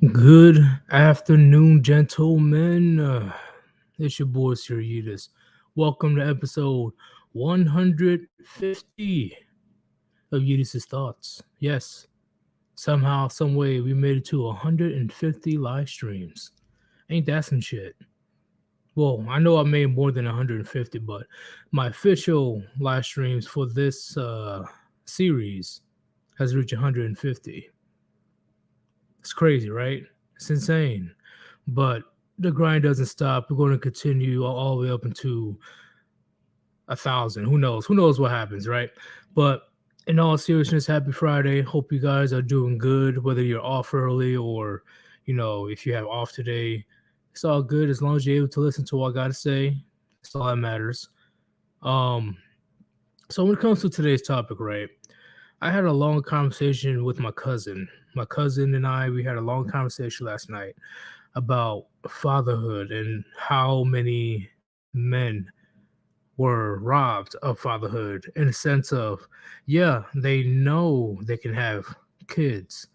Good afternoon, gentlemen. It's your boy, Sir Yeetus. Welcome to episode 150 of Yeetus' Thoughts. Yes, somehow, some way, we made it to 150 live streams. Ain't that some shit? Well, I know I made more than 150, but my official live streams for this series has reached 150. It's crazy, right? It's insane. But the grind doesn't stop. We're going to continue all the way up into 1,000. Who knows? Who knows what happens, right? But in all seriousness, happy Friday. Hope you guys are doing good, whether you're off early or, if you have off today. It's all good as long as you're able to listen to what I got to say. That's all that matters. Um, so when it comes to today's topic, right? I had a long conversation with my cousin. My cousin and we had a long conversation last night about fatherhood and how many men were robbed of fatherhood in a sense of, yeah, they know they can have kids,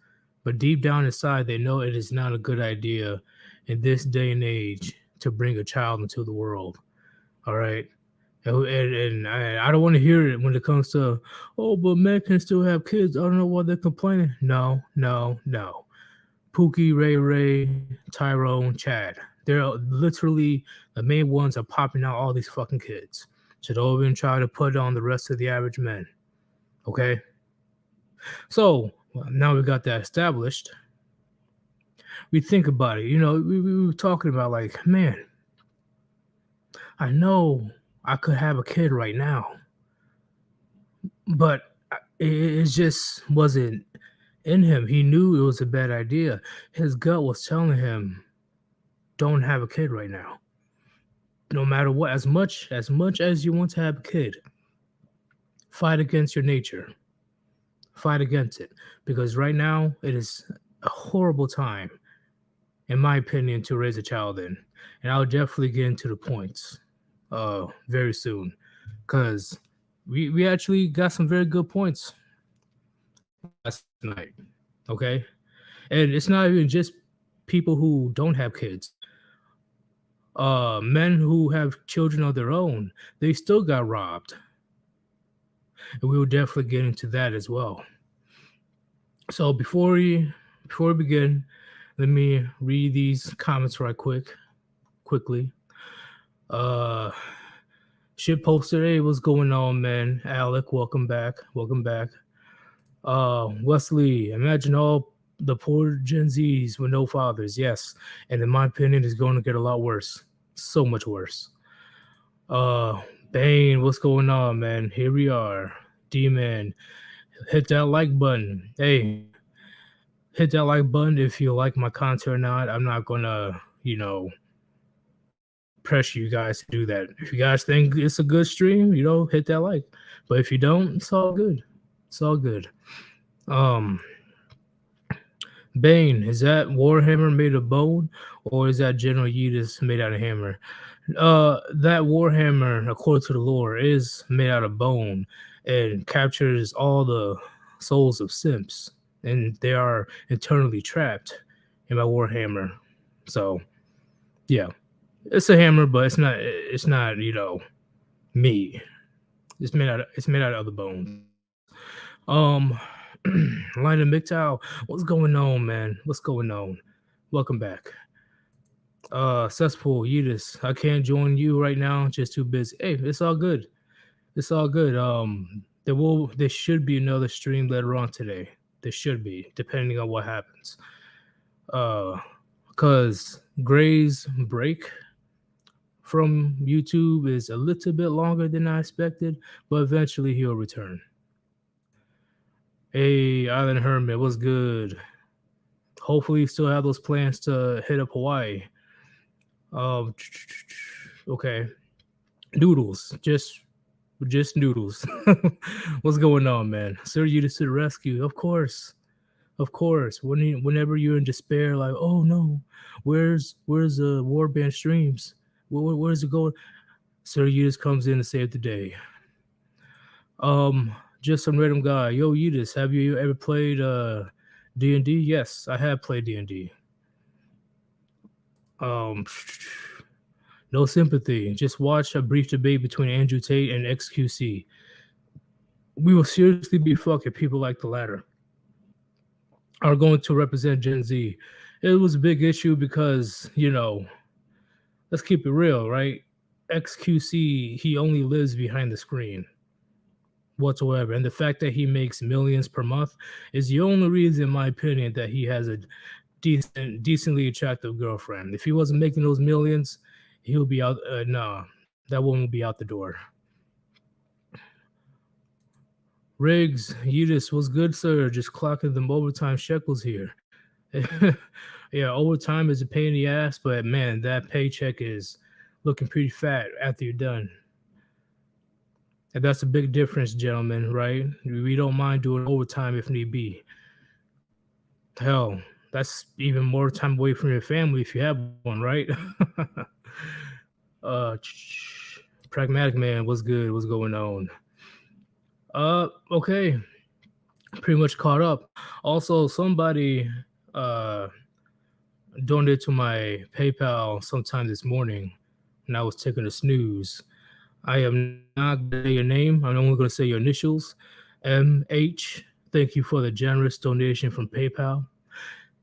but deep down inside, they know it is not a good idea in this day and age to bring a child into the world. All right. And I don't want to hear it when it comes to, oh, but men can still have kids. I don't know why they're complaining. No, no, no. Pookie, Ray, Tyrone, Chad. They're literally the main ones are popping out all these fucking kids. So don't even try to put on the rest of the average men. Okay? So now we got that established. We think about it. We were talking about like, man, I know I could have a kid right now, but it just wasn't in him. He knew it was a bad idea. His gut was telling him, don't have a kid right now. No matter what, as much as you want to have a kid, fight against your nature. Fight against it. Because right now it is a horrible time, in my opinion, to raise a child in. And I'll definitely get into the points very soon. Because we actually got some very good points last night. Okay? And it's not even just people who don't have kids. Men who have children of their own, they still got robbed. And we will definitely get into that as well. So before we begin, let me read these comments right quickly. Uh Shit posted, hey, what's going on, man? Alec, welcome back. Welcome back. Wesley, imagine all the poor Gen Zs with no fathers. Yes. And in my opinion, it's going to get a lot worse. So much worse. Uh Bane, what's going on, man? Here we are. D-Man, hit that like button. Hey, hit that like button if you like my content or not. I'm not gonna, pressure you guys to do that. If you guys think it's a good stream, hit that like. But if you don't, it's all good. It's all good. Um, Bane, is that Warhammer made of bone, or is that General Yeetus made out of hammer? That Warhammer, according to the lore, is made out of bone and captures all the souls of simps, and they are eternally trapped in my Warhammer. So, yeah, it's a hammer, but it's not. It's not. Me. It's made out of other bones. Um, Lionel McTow, what's going on, man? What's going on? Welcome back. Cesspool, Yeetus, I can't join you right now, just too busy. Hey, it's all good. It's all good. There should be another stream later on today. There should be, depending on what happens. Because Gray's break from YouTube is a little bit longer than I expected, but eventually he'll return. Hey, Island Hermit, what's good? Hopefully, you still have those plans to hit up Hawaii. Um, okay, noodles, just noodles. What's going on, man? Sir, you to the rescue, of course, of course. Whenever you're in despair, like, oh no, where's the Warband streams? Where's it going? Sir, Yeetus comes in to save the day. Just some random guy. Yo, Yeetus, have you ever played D&D? Yes, I have played D&D. Um, no sympathy. Just watch a brief debate between Andrew Tate and XQC. We will seriously be fucked if people like the latter are going to represent Gen Z. It was a big issue because, let's keep it real, right? XQC, he only lives behind the screen whatsoever. And the fact that he makes millions per month is the only reason, in my opinion, that he has a decently attractive girlfriend. If he wasn't making those millions, he would be out. Nah, that woman would be out the door. Riggs, Yeetus, was good, sir? Just clocking them overtime shekels here. Yeah, overtime is a pain in the ass, but man, that paycheck is looking pretty fat after you're done. And that's a big difference, gentlemen, right? We don't mind doing overtime if need be. Hell, that's even more time away from your family if you have one, right? uh Pragmatic man, what's good? What's going on? Okay, pretty much caught up. Also, somebody uh donated to my PayPal sometime this morning when I was taking a snooze. I am not going to say your name. I'm only going to say your initials. MH. Thank you for the generous donation from PayPal.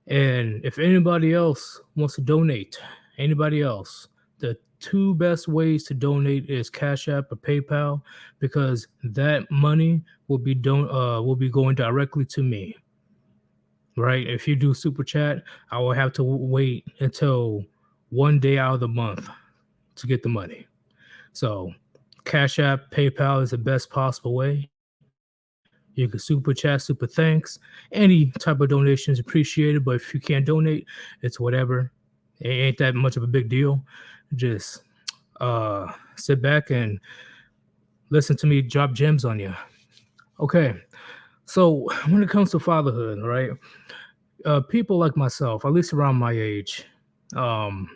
And if anybody else wants to donate, anybody else, the two best ways to donate is Cash App or PayPal because that money will be going directly to me. Right? If you do super chat, I will have to wait until one day out of the month to get the money. So, Cash App, PayPal is the best possible way. You can super chat, super thanks. Any type of donation is appreciated, but if you can't donate, it's whatever. It ain't that much of a big deal. Just sit back and listen to me drop gems on you. Okay. So when it comes to fatherhood, right? People like myself, at least around my age, um,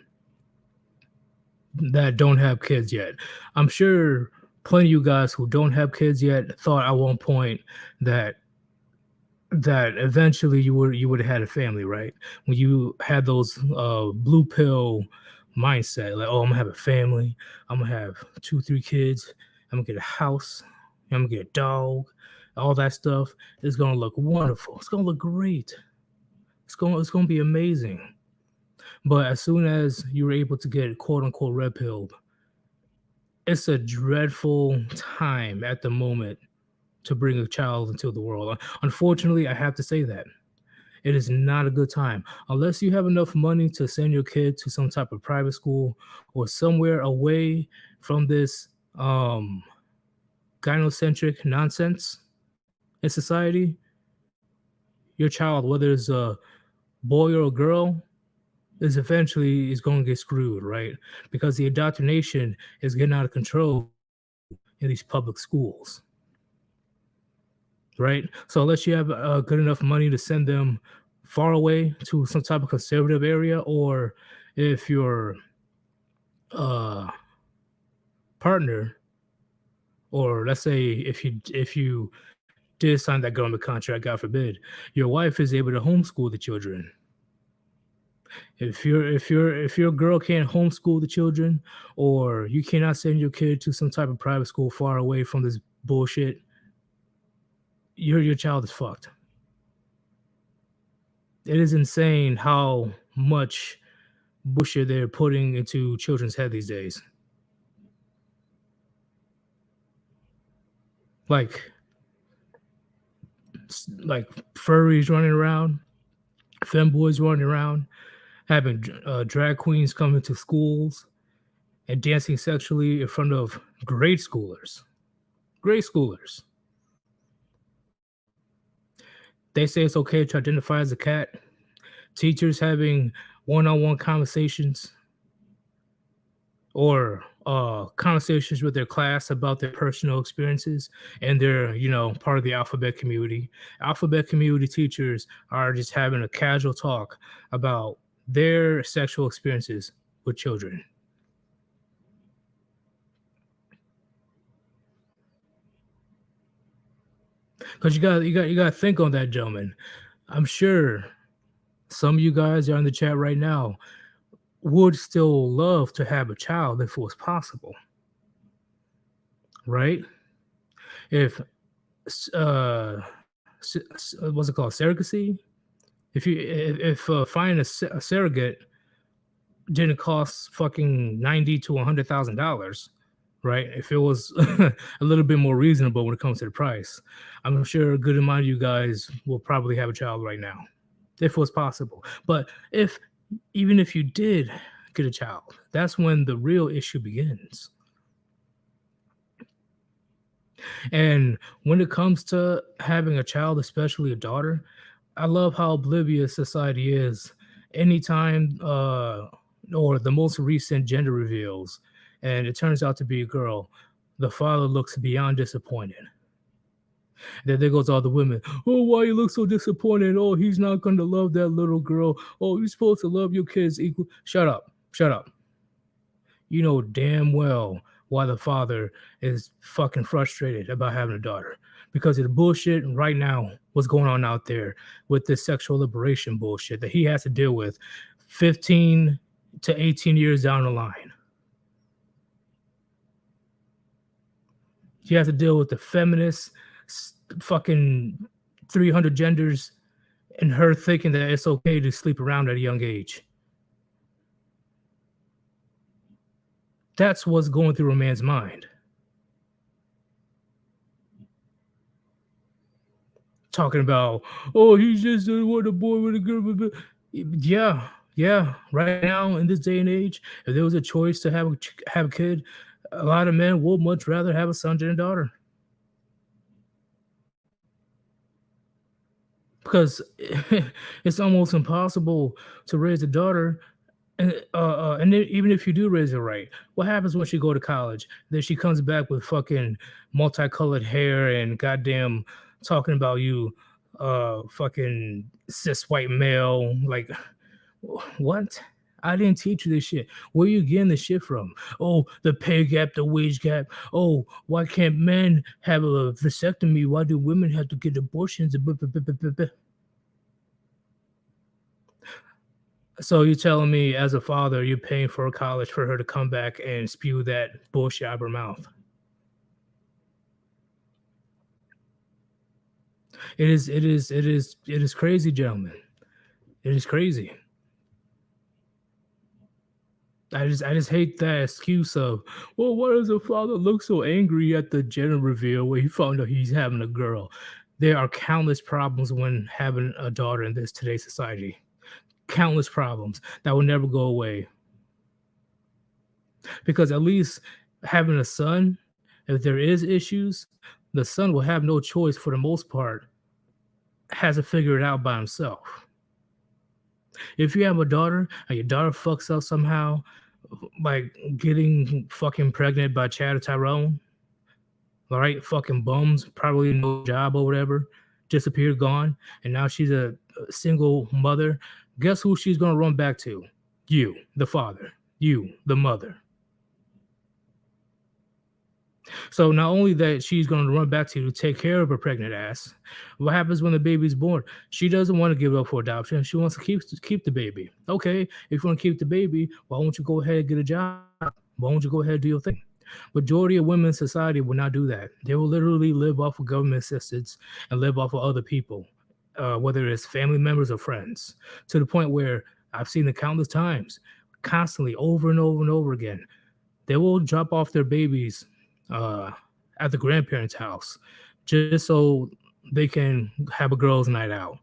that don't have kids yet. I'm sure plenty of you guys who don't have kids yet thought at one point that eventually you would have had a family, right? When you had those blue pill mindset, like, oh, I'm gonna have a family, I'm gonna have 2, 3 kids, I'm gonna get a house, I'm gonna get a dog, all that stuff is gonna look wonderful. It's gonna look great. It's gonna be amazing. But as soon as you were able to get quote unquote red pilled, it's a dreadful time at the moment to bring a child into the world. Unfortunately, I have to say that it is not a good time unless you have enough money to send your kid to some type of private school or somewhere away from this gynocentric nonsense in society. Your child, whether it's a boy or a girl, is going to get screwed, right? Because the indoctrination is getting out of control in these public schools, right? So unless you have good enough money to send them far away to some type of conservative area, or if your uh, partner, or let's say if you did sign that government contract, God forbid, your wife is able to homeschool the children. If your girl can't homeschool the children, or you cannot send your kid to some type of private school far away from this bullshit, your child is fucked. It is insane how much bullshit they're putting into children's head these days. Like like furries running around, femboys running around, having drag queens coming to schools and dancing sexually in front of grade schoolers. Grade schoolers. They say it's okay to identify as a cat. Teachers having one-on-one conversations or conversations with their class about their personal experiences, and they're part of the alphabet community. Alphabet community teachers are just having a casual talk about their sexual experiences with children. Because you got to think on that, gentlemen. I'm sure some of you guys are in the chat right now would still love to have a child if it was possible, right? If what's it called, surrogacy? If finding a surrogate didn't cost fucking 90 to $100,000, right? If it was a little bit more reasonable when it comes to the price, I'm sure a good amount of you guys will probably have a child right now, if it was possible. But if even if you did get a child, that's when the real issue begins. And when it comes to having a child, especially a daughter, I love how oblivious society is. Anytime, or the most recent gender reveals, and it turns out to be a girl, the father looks beyond disappointed. Then there goes all the women. Oh, why you look so disappointed? Oh, he's not going to love that little girl. Oh, you're supposed to love your kids equal. Shut up. Shut up. You know damn well why the father is fucking frustrated about having a daughter because of the bullshit right now what's going on out there with this sexual liberation bullshit that he has to deal with 15 to 18 years down the line. He has to deal with the feminist fucking 300 genders and her thinking that it's okay to sleep around at a young age. That's what's going through a man's mind. Talking about, oh, he's just what a boy with a girl. Yeah, yeah. Right now in this day and age, if there was a choice to have a kid, a lot of men would much rather have a son than a daughter because it's almost impossible to raise a daughter. And then even if you do raise her right, what happens when she go to college? Then she comes back with fucking multicolored hair and goddamn talking about you, fucking cis white male. Like, what? I didn't teach you this shit. Where you getting this shit from? Oh, the pay gap, the wage gap. Oh, why can't men have a vasectomy? Why do women have to get abortions? So you're telling me, as a father, you're paying for a college for her to come back and spew that bullshit out of her mouth? It is crazy, gentlemen. It is crazy. I just hate that excuse of, well, why does the father look so angry at the gender reveal where he found out he's having a girl? There are countless problems when having a daughter in this today's society. Countless problems that will never go away. Because at least having a son, if there is issues, the son will have no choice for the most part, has to figure it out by himself. If you have a daughter and your daughter fucks up somehow, like getting fucking pregnant by Chad or Tyrone, all right, fucking bums, probably no job or whatever, disappeared, gone, and now she's a single mother. Guess who she's gonna run back to? You, the father. You, the mother. So not only that she's going to run back to you to take care of her pregnant ass, what happens when the baby's born? She doesn't want to give up for adoption. She wants to keep the baby. Okay, if you want to keep the baby, why won't you go ahead and get a job? Why won't you go ahead and do your thing? Majority of women in society will not do that. They will literally live off of government assistance and live off of other people, whether it's family members or friends, to the point where I've seen it countless times, constantly, over and over and over again. They will drop off their babies uh, at the grandparents' house just so they can have a girls' night out,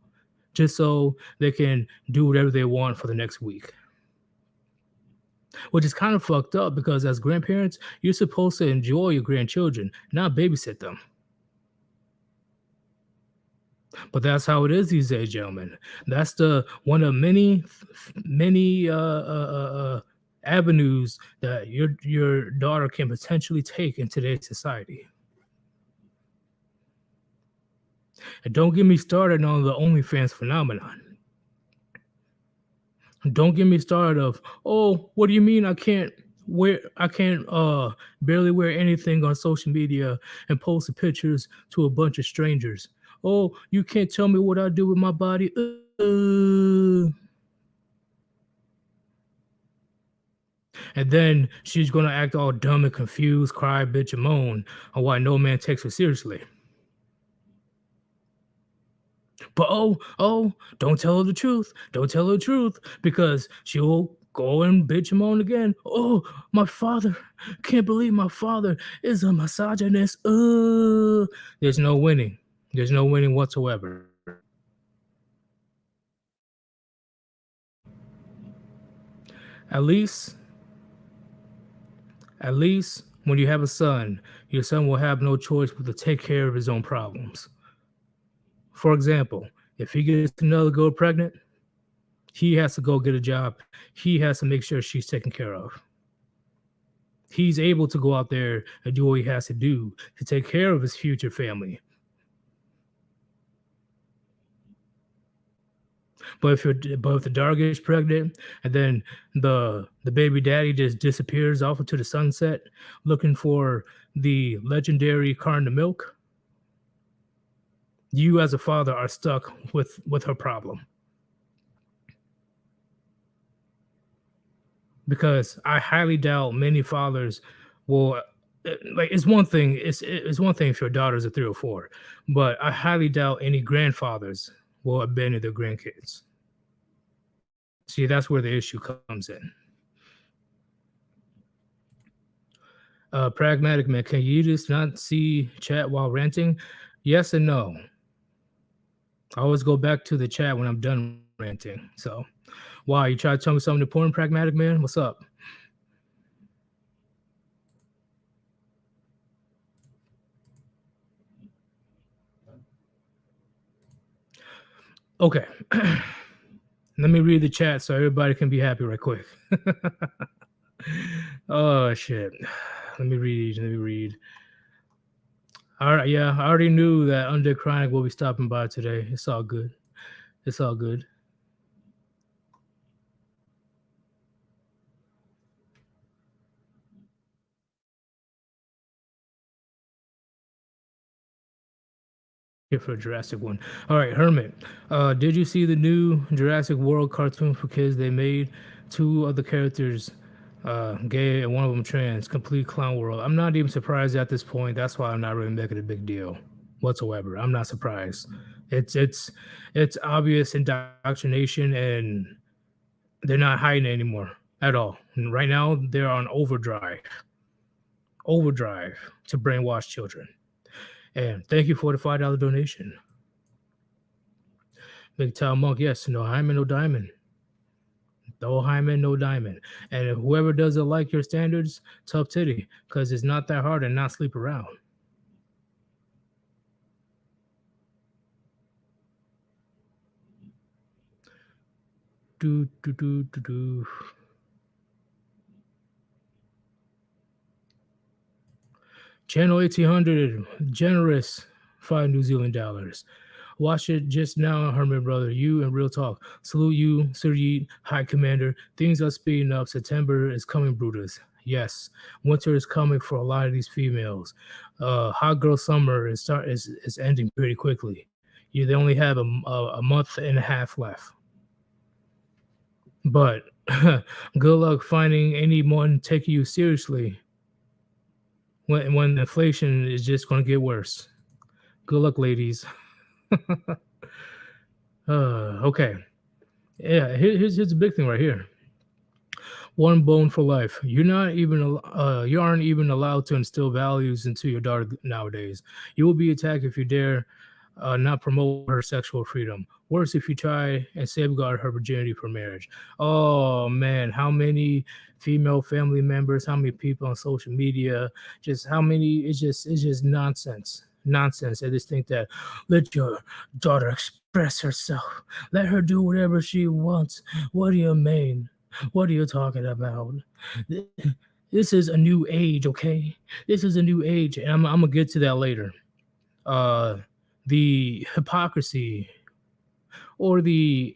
just so they can do whatever they want for the next week. Which is kind of fucked up because as grandparents, you're supposed to enjoy your grandchildren, not babysit them. But that's how it is these days, gentlemen. That's the one of many avenues that your daughter can potentially take in today's society. And don't get me started on the OnlyFans phenomenon. Don't get me started of, oh, what do you mean I can't barely wear anything on social media and post pictures to a bunch of strangers. Oh, you can't tell me what I do with my body. And then she's gonna act all dumb and confused, cry, bitch, and moan on why no man takes her seriously. But don't tell her the truth. Don't tell her the truth because she'll go and bitch and moan again. Oh, my father, can't believe my father is a misogynist. There's no winning. There's no winning whatsoever. At least, at least when you have a son, your son will have no choice but to take care of his own problems. For example, if he gets another girl pregnant, he has to go get a job. He has to make sure she's taken care of. He's able to go out there and do what he has to do to take care of his future family. But if the daughter gets pregnant and then the baby daddy just disappears off into the sunset looking for the legendary carton of milk, you as a father are stuck with her problem. Because I highly doubt many fathers will like it's one thing if your daughters are 3 or 4, but I highly doubt any grandfathers will abandon their grandkids. See, that's where the issue comes in. Pragmatic man, can you just not see chat while ranting? Yes and no. I always go back to the chat when I'm done ranting. So, why you try to tell me something important, pragmatic man? What's up? Okay. Let me read the chat so everybody can be happy right quick. Oh shit. Let me read. All right, yeah, I already knew that Undead Chronic will be stopping by today. It's all good. It's all good. Here for a Jurassic one. All right, Hermit. Did you see the new Jurassic World cartoon for kids they made? Two of the characters gay and one of them trans. Complete clown world. I'm not even surprised at this point. That's why I'm not really making a big deal whatsoever. I'm not surprised. It's obvious indoctrination and they're not hiding it anymore at all. And right now they're on overdrive to brainwash children. And thank you for the $5 donation. Big Town Monk, yes, no hymen, no diamond. No hymen, no diamond. And if whoever doesn't like your standards, tough titty, because it's not that hard and not sleep around. Do do do do do. Channel 1800, generous $5 New Zealand. Watch it just now, Herman brother. You and Real Talk. Salute you, Sir Yeet, High Commander. Things are speeding up. September is coming, Brutus. Yes, winter is coming for a lot of these females. Hot girl summer is ending pretty quickly. They only have a month and a half left. But good luck finding anyone taking you seriously when inflation is just going to get worse. Good luck, ladies. Okay. Yeah, here's the big thing right here. One bone for life. You aren't even allowed to instill values into your daughter nowadays. You will be attacked if you dare not promote her sexual freedom. Worse, if you try and safeguard her virginity for marriage. Oh man, how many female family members, how many people on social media, just how many? It's just nonsense. I just think that let your daughter express herself. Let her do whatever she wants. What do you mean? What are you talking about? This is a new age, okay? This is a new age, and I'm gonna get to that later. Uh, the hypocrisy or the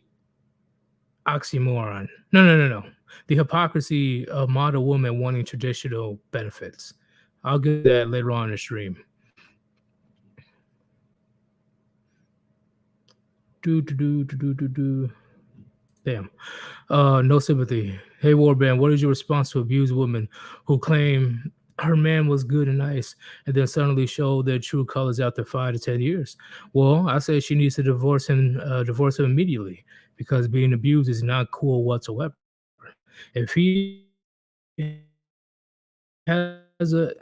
oxymoron. No. The hypocrisy of model women wanting traditional benefits. I'll get that later on in the stream. Do. Damn. No sympathy. Hey, Warband, what is your response to abused women who claim her man was good and nice and then suddenly show their true colors after 5 to 10 years? Well, I say she needs to divorce him immediately because being abused is not cool whatsoever. If he has a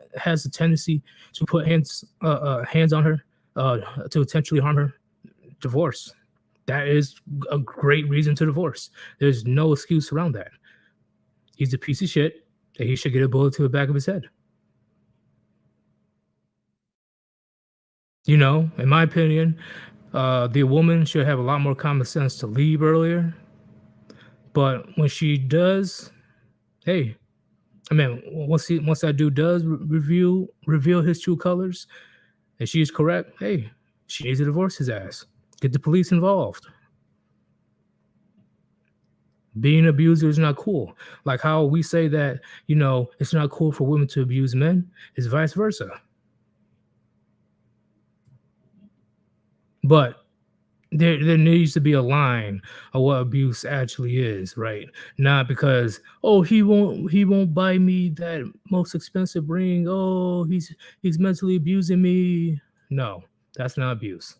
tendency to put hands on her to intentionally harm her, divorce. That is a great reason to divorce. There's no excuse around that. He's a piece of shit, and he should get a bullet to the back of his head. In my opinion, the woman should have a lot more common sense to leave earlier. But when she does, hey, I mean, once that dude does reveal his true colors, and she's correct, hey, she needs to divorce his ass. Get the police involved. Being an abuser is not cool. Like how we say that, it's not cool for women to abuse men, is vice versa. But there needs to be a line of what abuse actually is, right? Not because, oh, he won't buy me that most expensive ring. Oh, he's mentally abusing me. No, that's not abuse.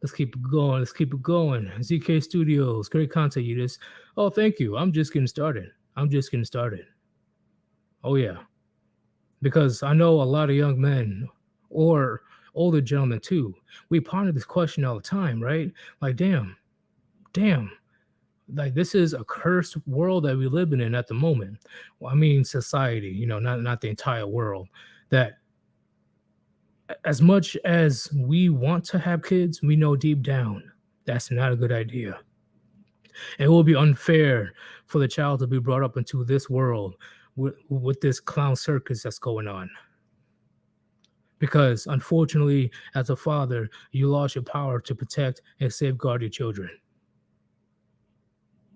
Let's keep it going. Let's keep it going. ZK Studios, great content, Yeetus. Oh, thank you. I'm just getting started. I'm just getting started. Oh yeah, because I know a lot of young men or older gentlemen too. We ponder this question all the time, right? Like, damn, like this is a cursed world that we live in at the moment. Well, I mean, society, not the entire world. That as much as we want to have kids, we know deep down that's not a good idea. It will be unfair for the child to be brought up into this world with this clown circus that's going on. Because unfortunately, as a father, you lost your power to protect and safeguard your children.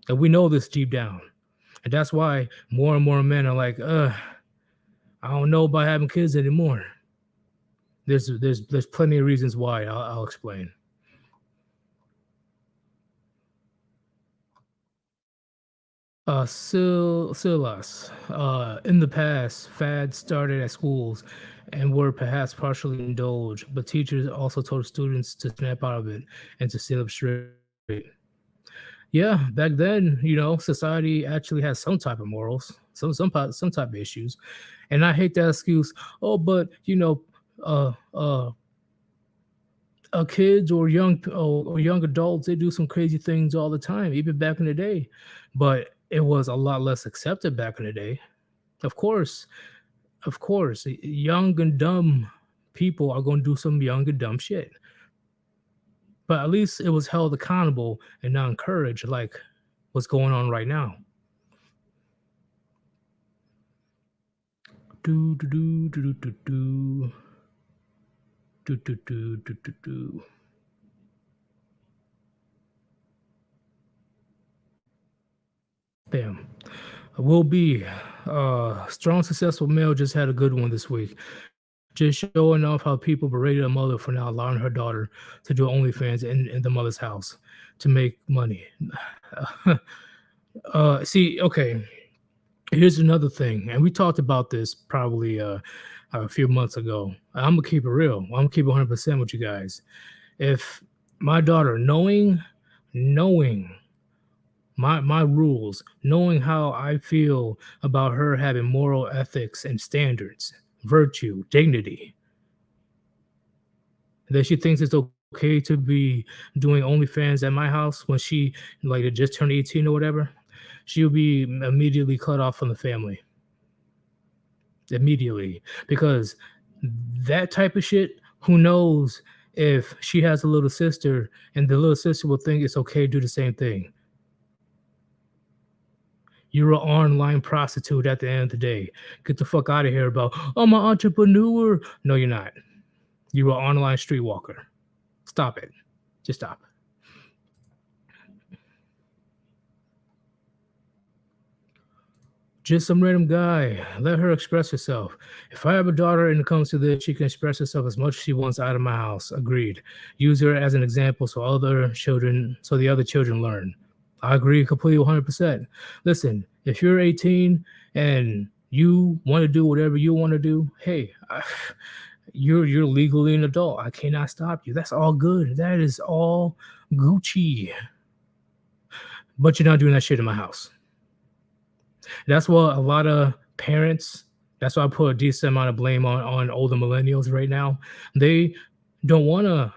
And we know this deep down. And that's why more and more men are like, I don't know about having kids anymore. There's plenty of reasons why. I'll explain. Silas. In the past, fads started at schools and were perhaps partially indulged, but teachers also told students to snap out of it and to sit up straight. Yeah, back then, society actually has some type of morals, some type of issues, and I hate that excuse. Oh, but kids or young adults, they do some crazy things all the time, even back in the day, but it was a lot less accepted back in the day. Of course, young and dumb people are going to do some young and dumb shit, but at least it was held accountable and not encouraged, like what's going on right now. Do do do do do do do do do do do do. Bam. Will be strong, successful male just had a good one this week. Just showing off how people berated a mother for not allowing her daughter to do OnlyFans in the mother's house to make money. See, okay, here's another thing, and we talked about this probably a few months ago. I'm gonna keep it real. I'm gonna keep it 100% with you guys. If my daughter, knowing my rules, knowing how I feel about her having moral ethics and standards, virtue, dignity, that she thinks it's okay to be doing OnlyFans at my house when she like had just turned 18 or whatever, she'll be immediately cut off from the family. Immediately. Because that type of shit, who knows if she has a little sister and the little sister will think it's okay to do the same thing. You're an online prostitute at the end of the day. Get the fuck out of here about, I'm an entrepreneur. No, you're not. You're an online streetwalker. Stop it. Just stop. Just some random guy. Let her express herself. If I have a daughter and it comes to this, she can express herself as much as she wants out of my house. Agreed. Use her as an example so the other children learn. I agree completely 100%. Listen, if you're 18 and you want to do whatever you want to do, hey, you're legally an adult. I cannot stop you. That's all good. That is all Gucci. But you're not doing that shit in my house. That's what a lot of parents. That's why I put a decent amount of blame on older millennials right now. They don't want to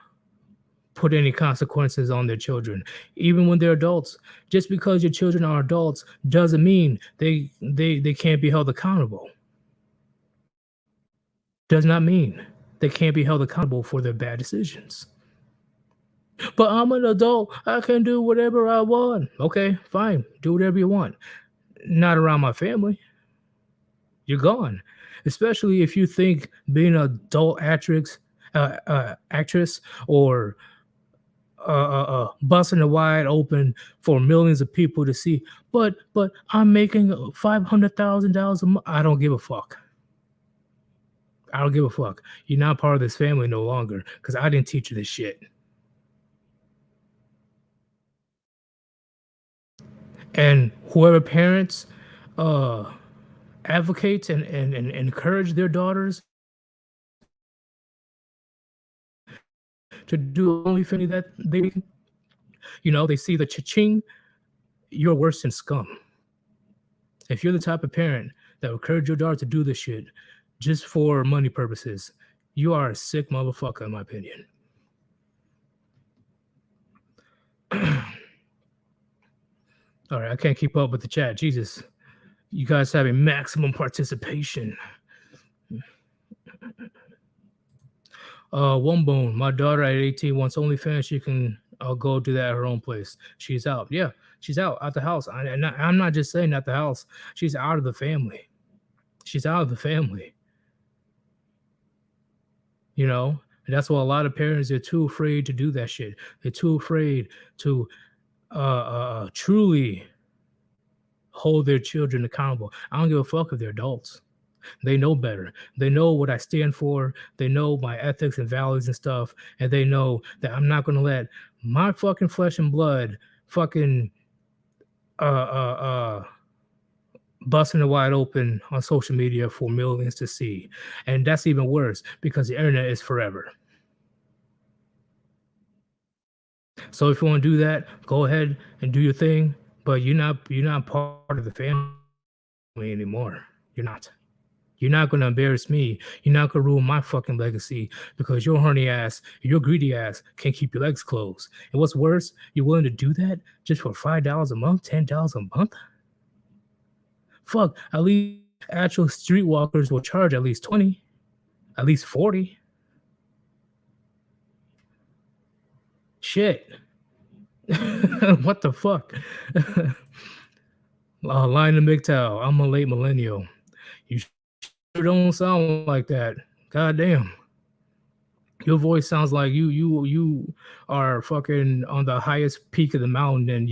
put any consequences on their children, even when they're adults. Just because your children are adults doesn't mean they can't be held accountable. Does not mean they can't be held accountable for their bad decisions. But I'm an adult. I can do whatever I want. Okay, fine. Do whatever you want. Not around my family. You're gone. Especially if you think being an adult actress or busting it wide open for millions of people to see. But I'm making $500,000 a month. I don't give a fuck. I don't give a fuck. You're not part of this family no longer because I didn't teach you this shit. And whoever parents advocate and encourage their daughters to do only thing that they see the cha-ching, you're worse than scum. If you're the type of parent that will encourage your daughter to do this shit just for money purposes, you are a sick motherfucker, in my opinion. All right, I can't keep up with the chat. Jesus, you guys having maximum participation. One bone. My daughter at 18 wants OnlyFans. She can go do that at her own place. She's out. Yeah, she's out the house. I'm not just saying at the house. She's out of the family. She's out of the family. You know, and that's why a lot of parents are too afraid to do that shit. They're too afraid to truly hold their children accountable. I don't give a fuck if they're adults. They know better. They know what I stand for. They know my ethics and values and stuff. And they know that I'm not going to let my fucking flesh and blood fucking busting it wide open on social media for millions to see. And that's even worse because the internet is forever. So if you want to do that, go ahead and do your thing. But you're not part of the family anymore. You're not. You're not going to embarrass me. You're not going to ruin my fucking legacy because your horny ass, your greedy ass can't keep your legs closed. And what's worse, you're willing to do that just for $5 a month, $10 a month? Fuck, at least actual streetwalkers will charge at least 20, at least 40. Shit. What the fuck? Line to MGTOW. I'm a late millennial. You sure don't sound like that. God damn. Your voice sounds like you are fucking on the highest peak of the mountain, and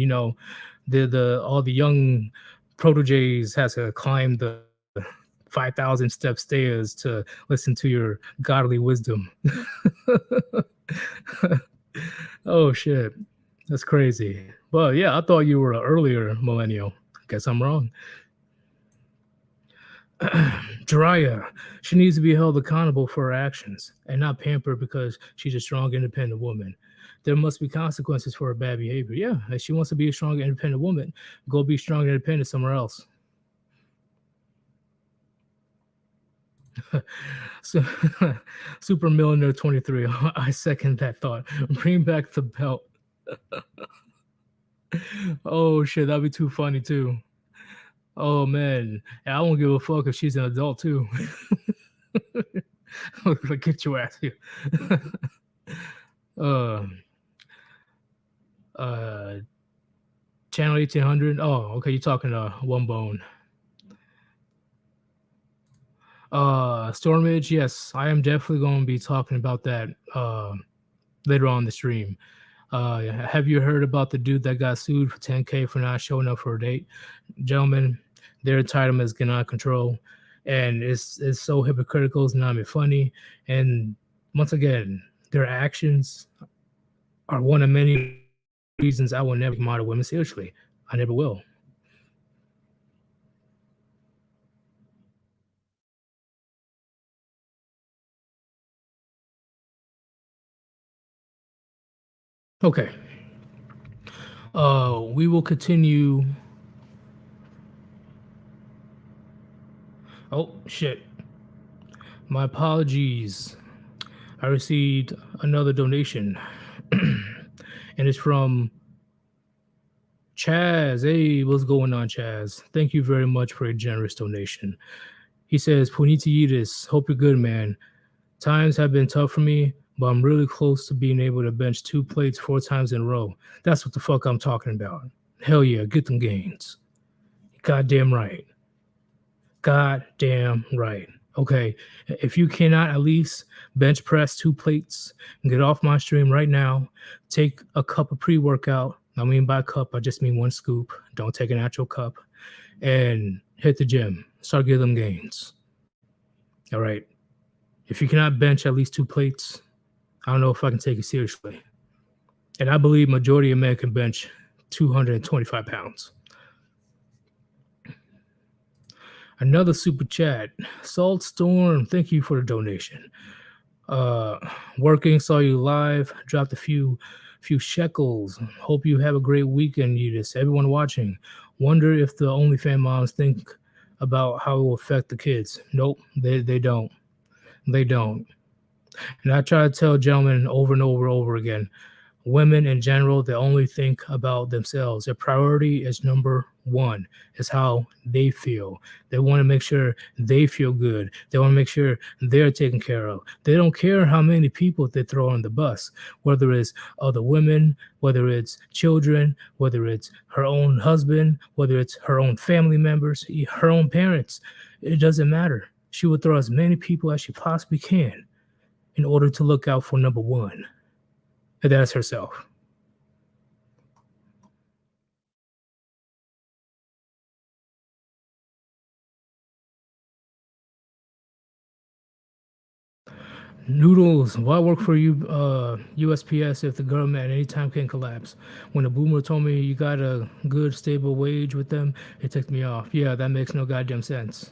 the all the young proteges has to climb the 5,000 step stairs to listen to your godly wisdom. Oh shit, that's crazy. But yeah, I thought you were an earlier millennial. Guess I'm wrong. Jiraiya, she needs to be held accountable for her actions and not pampered because she's a strong, independent woman. There must be consequences for her bad behavior. Yeah, if she wants to be a strong, independent woman, go be strong and independent somewhere else. So, Super Millionaire 23. I second that thought. Bring back the belt. Oh shit, that'd be too funny too. Oh man, I won't give a fuck if she's an adult too. Like, get your ass here. Channel 1800. Oh, okay, you're talking to One Bone. Stormage, yes, I am definitely going to be talking about that later on the stream. Have you heard about the dude that got sued for $10K for not showing up for a date? Gentlemen, Their entitlements get out of control, and it's so hypocritical. It's not even funny. And once again, their actions are one of many reasons I will never take modern women seriously. I never will. Okay. We will continue. Oh shit. My apologies. I received another donation. And it's from Chaz. Hey, what's going on, Chaz? Thank you very much for a generous donation. He says, Punita Yeetus, hope you're good, man. Times have been tough for me, but I'm really close to being able to bench 2 plates 4 times in a row. That's what the fuck I'm talking about. Hell yeah, get them gains. Goddamn right. Goddamn right. Okay, if you cannot at least bench press 2 plates, get off my stream right now. Take a cup of pre-workout. I mean by cup, I just mean 1 scoop. Don't take an actual cup. And hit the gym. Start getting them gains. All right. If you cannot bench at least 2 plates, I don't know if I can take it seriously. And I believe majority of men can bench 225 pounds. Another super chat. Salt Storm, thank you for the donation. Working, saw you live, dropped a few shekels. Hope you have a great weekend, Yeetus. Everyone watching, wonder if the OnlyFans moms think about how it will affect the kids. Nope, they don't. They don't. And I try to tell gentlemen over and over again, women in general, they only think about themselves. Their priority is number one, is how they feel. They want to make sure they feel good. They want to make sure they're taken care of. They don't care how many people they throw on the bus, whether it's other women, whether it's children, whether it's her own husband, whether it's her own family members, her own parents. It doesn't matter. She will throw as many people as she possibly can in order to look out for number one, and that's herself. Noodles, why work for you, USPS if the government at any time can collapse? When a boomer told me you got a good, stable wage with them, it ticked me off. Yeah, that makes no goddamn sense.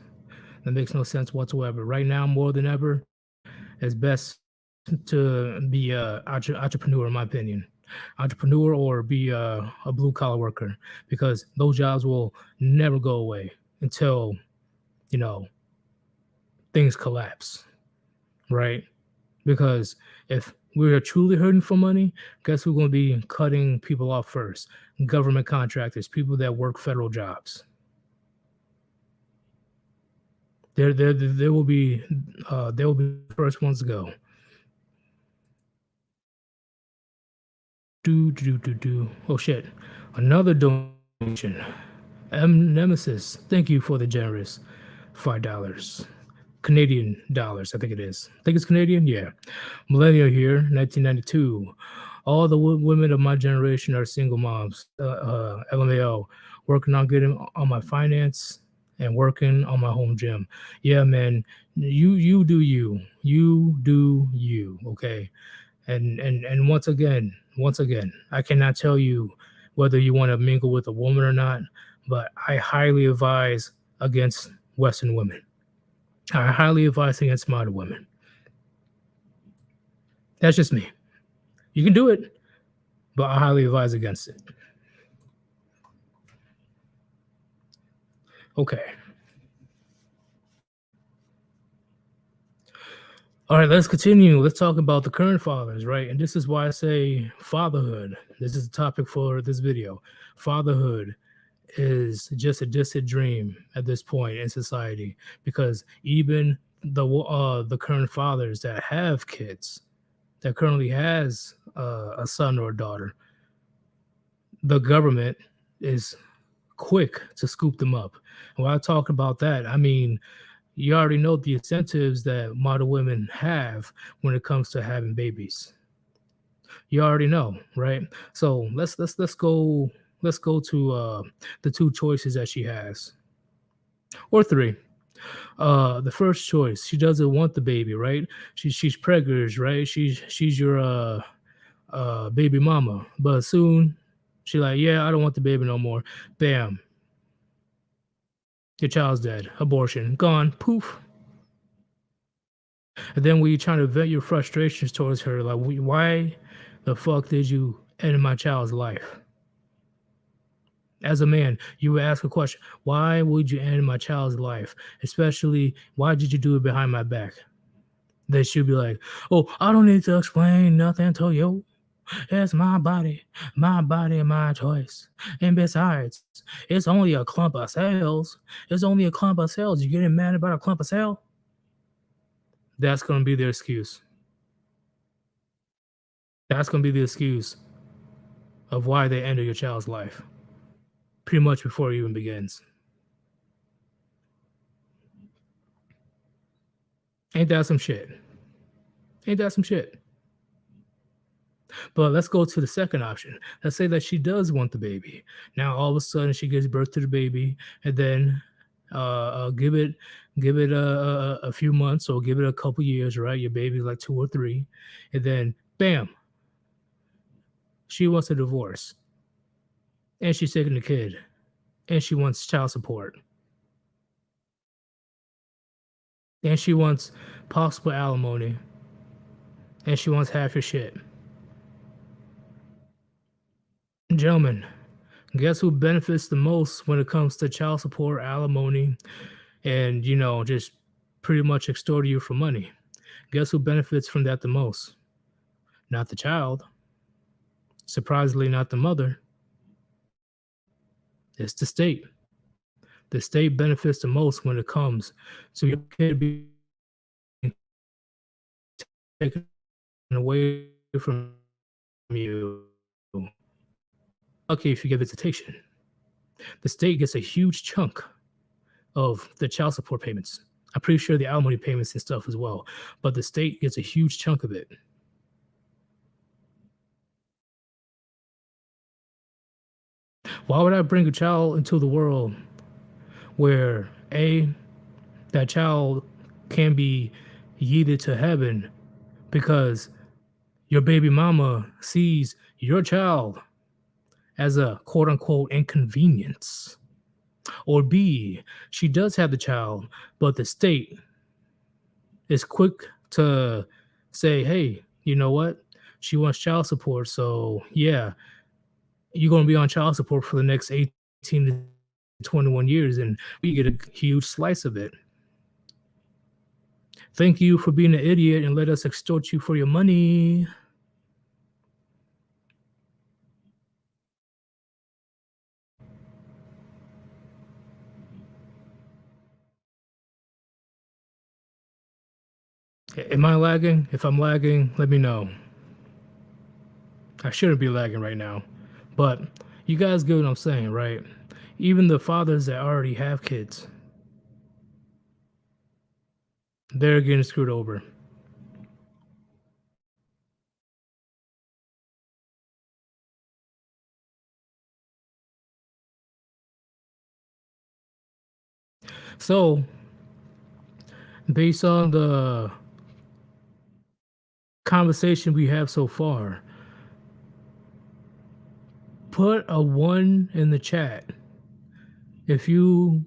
That makes no sense whatsoever. Right now, more than ever, it's best to be a entrepreneur, in my opinion. Entrepreneur or be a blue collar worker, because those jobs will never go away until, you know, things collapse, right? Because if we're truly hurting for money, guess who's going to be cutting people off first? Government contractors, people that work federal jobs. They will be the first ones to go. Do. Oh shit! Another donation. M Nemesis, thank you for the generous $5. Canadian dollars, I think it is. I think it's Canadian, yeah. Millennial here, 1992. All the women of my generation are single moms. LMAO, working on getting on my finance and working on my home gym. Yeah, man, you do you do you. Okay, and once again, I cannot tell you whether you want to mingle with a woman or not, but I highly advise against Western women. I highly advise against modern women. That's just me. You can do it, but I highly advise against it. Okay. All right, let's continue. Let's talk about the current fathers, right? And this is why I say fatherhood. This is the topic for this video. Fatherhood is just a distant dream at this point in society, because even the current fathers that have kids, that currently has a son or a daughter, the government is quick to scoop them up. And when I talk about that, I mean, you already know the incentives that modern women have when it comes to having babies. You already know, right? So let's go to the two choices that she has. or three. The first choice, she doesn't want the baby, right? She's preggers, right? She's your baby mama, but soon she like, yeah, I don't want the baby no more. Bam, your child's dead. Abortion gone. Poof. And then when you trying to vent your frustrations towards her, like, why the fuck did you end my child's life? As a man, you would ask a question: why would you end my child's life? Especially, why did you do it behind my back? They should be like, oh, I don't need to explain nothing to you. It's my body, my choice. And besides, it's only a clump of cells. It's only a clump of cells. You getting mad about a clump of cell? That's gonna be their excuse. That's gonna be the excuse of why they ended your child's life. Pretty much before it even begins. Ain't that some shit? Ain't that some shit? But let's go to the second option. Let's say that she does want the baby. Now all of a sudden she gives birth to the baby, and then give it a few months or give it a couple years, right? Your baby's like 2 or 3, and then bam, she wants a divorce, and she's taking the kid, and she wants child support, and she wants possible alimony, and she wants half your shit. Gentlemen, guess who benefits the most when it comes to child support, alimony, and just pretty much extort you for money? Guess who benefits from that the most? Not the child. Surprisingly, not the mother. It's the state. The state benefits the most when it comes to your kid being taken away from you. Lucky if you get visitation. The state gets a huge chunk of the child support payments. I'm pretty sure the alimony payments and stuff as well, but the state gets a huge chunk of it. Why would I bring a child into the world where that child can be yeeted to heaven because your baby mama sees your child as a quote unquote inconvenience? Or B, she does have the child, but the state is quick to say, hey, you know what? She wants child support. So, yeah, you're going to be on child support for the next 18 to 21 years, and we get a huge slice of it. Thank you for being an idiot and let us extort you for your money. Am I lagging? If I'm lagging, let me know. I shouldn't be lagging right now. But you guys get what I'm saying, right? Even the fathers that already have kids, they're getting screwed over. So, based on the conversation we have so far, put a 1 in the chat if you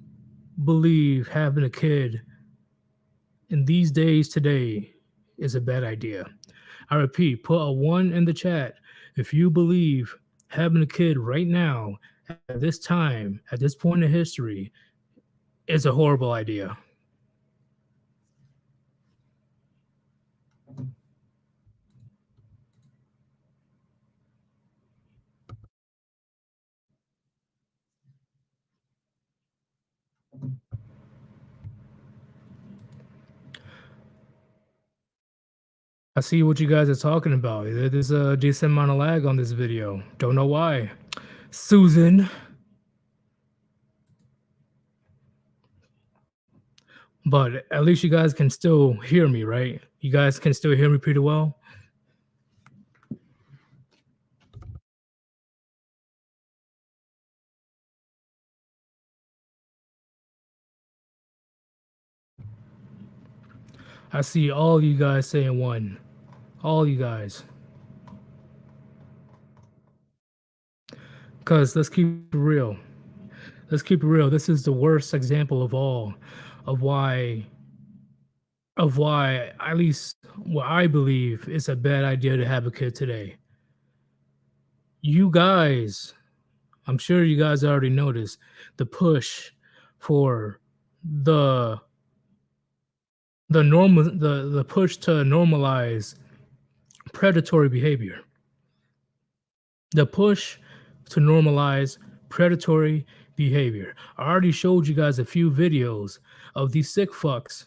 believe having a kid in these days today is a bad idea. I repeat, put a 1 in the chat if you believe having a kid right now, at this time, at this point in history, is a horrible idea. I see what you guys are talking about. There's a decent amount of lag on this video. Don't know why. Susan. But at least you guys can still hear me, right? You guys can still hear me pretty well. I see all you guys saying one. All you guys. Because let's keep it real. Let's keep it real. This is the worst example of all of why at least what I believe is a bad idea to have a kid today. You guys, I'm sure you guys already noticed the push for the the push to normalize predatory behavior. The push to normalize predatory behavior. I already showed you guys a few videos of these sick fucks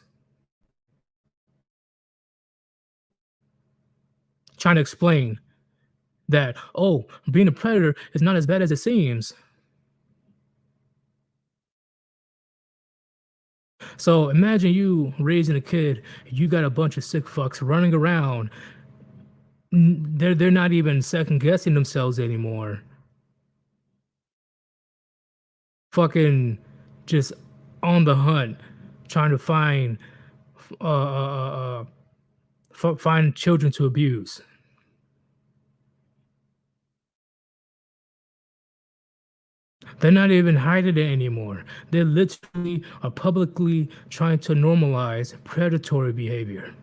trying to explain that, oh, being a predator is not as bad as it seems. So imagine you raising a kid, you got a bunch of sick fucks running around. They're not even second guessing themselves anymore. Fucking just on the hunt, trying to find find children to abuse. They're not even hiding it anymore. They literally are publicly trying to normalize predatory behavior.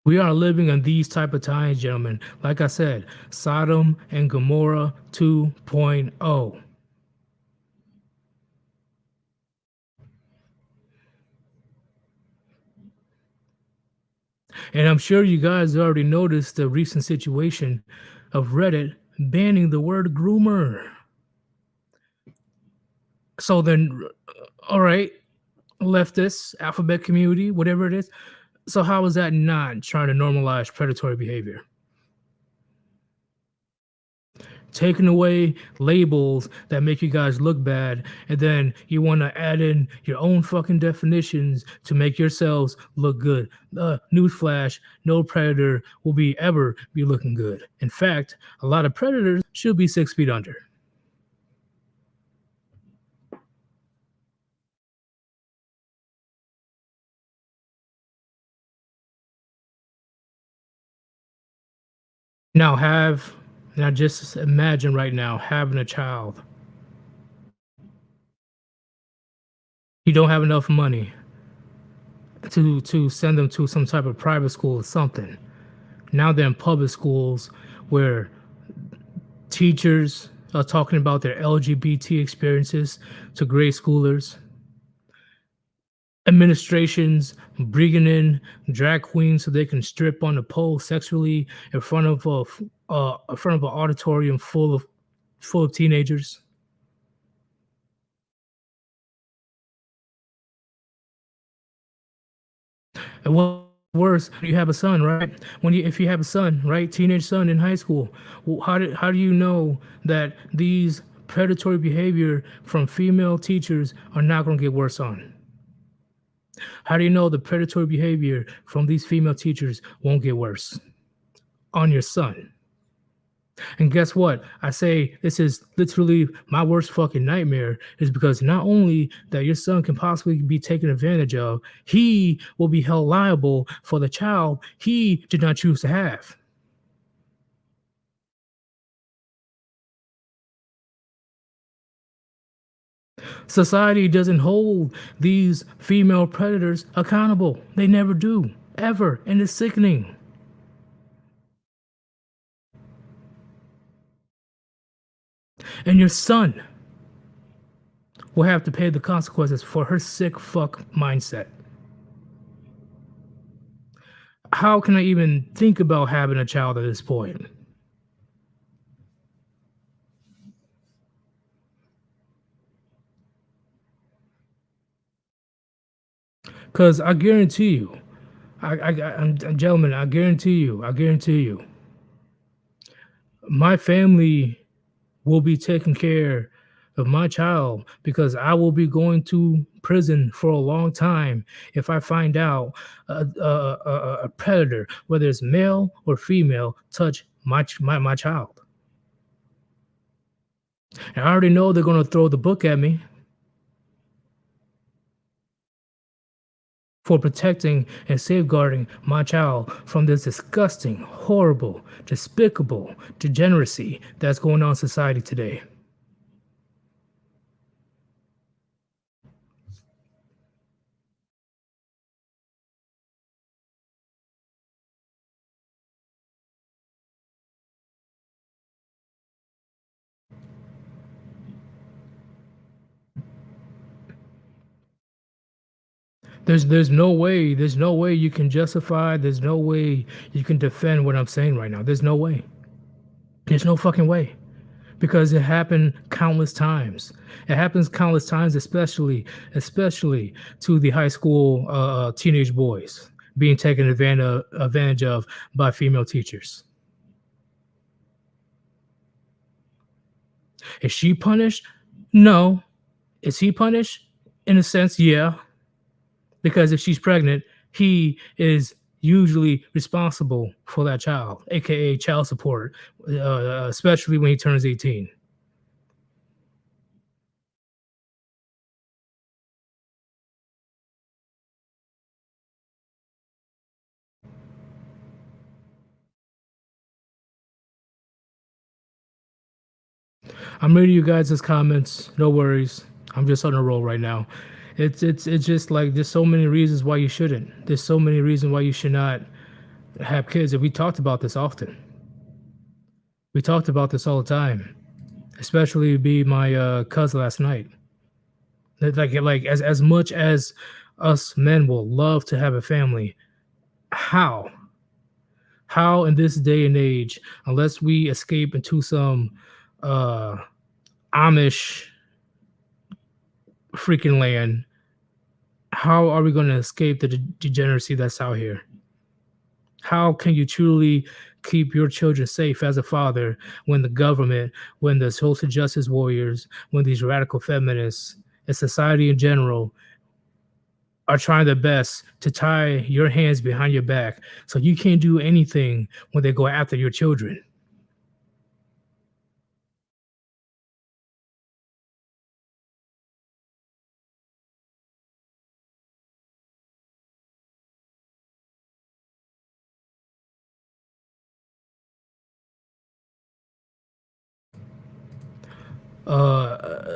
We are living in these type of times, gentlemen. Like I said, Sodom and Gomorrah 2.0. And I'm sure you guys already noticed the recent situation of Reddit banning the word groomer. So then, all right, leftists, alphabet community, whatever it is. So how is that not trying to normalize predatory behavior? Taking away labels that make you guys look bad, and then you want to add in your own fucking definitions to make yourselves look good. Newsflash: no predator will be ever be looking good. In fact, a lot of predators should be 6 feet under. Now just imagine right now having a child. You don't have enough money to send them to some type of private school or something. Now they're in public schools where teachers are talking about their LGBT experiences to grade schoolers. Administrations bringing in drag queens so they can strip on the pole sexually in front of in front of an auditorium full of teenagers. And what's worse, you have a son, right? If you have a son, right, teenage son in high school, how do you know that these predatory behavior from female teachers are not going to get worse on? How do you know the predatory behavior from these female teachers won't get worse on your son? And guess what? I say this is literally my worst fucking nightmare is because not only that your son can possibly be taken advantage of, he will be held liable for the child he did not choose to have. Society doesn't hold these female predators accountable. They never do, ever. And it's sickening. And your son will have to pay the consequences for her sick fuck mindset. How can I even think about having a child at this point? Because I guarantee you, gentlemen, I guarantee you, my family will be taking care of my child because I will be going to prison for a long time if I find out a predator, whether it's male or female, touch my child. And I already know they're going to throw the book at me. for protecting and safeguarding my child from this disgusting, horrible, despicable degeneracy that's going on in society today. There's no way you can justify, there's no way you can defend what I'm saying right now. There's no way. There's no fucking way. Because it happened countless times. It happens countless times, especially to the high school teenage boys being taken advantage of by female teachers. Is she punished? No. Is he punished? In a sense, yeah. Because if she's pregnant, he is usually responsible for that child, aka child support, especially when he turns 18. I'm reading you guys' comments. No worries. I'm just on a roll right now. It's just like there's so many reasons why you shouldn't. There's so many reasons why you should not have kids. And we talked about this often. We talked about this all the time. Especially be my cousin last night. Like as much as us men will love to have a family, how? How in this day and age, unless we escape into some uh Amish freaking land, how are we going to escape the degeneracy that's out here? How can you truly keep your children safe as a father when the government, when the social justice warriors, when these radical feminists, and society in general are trying their best to tie your hands behind your back so you can't do anything when they go after your children?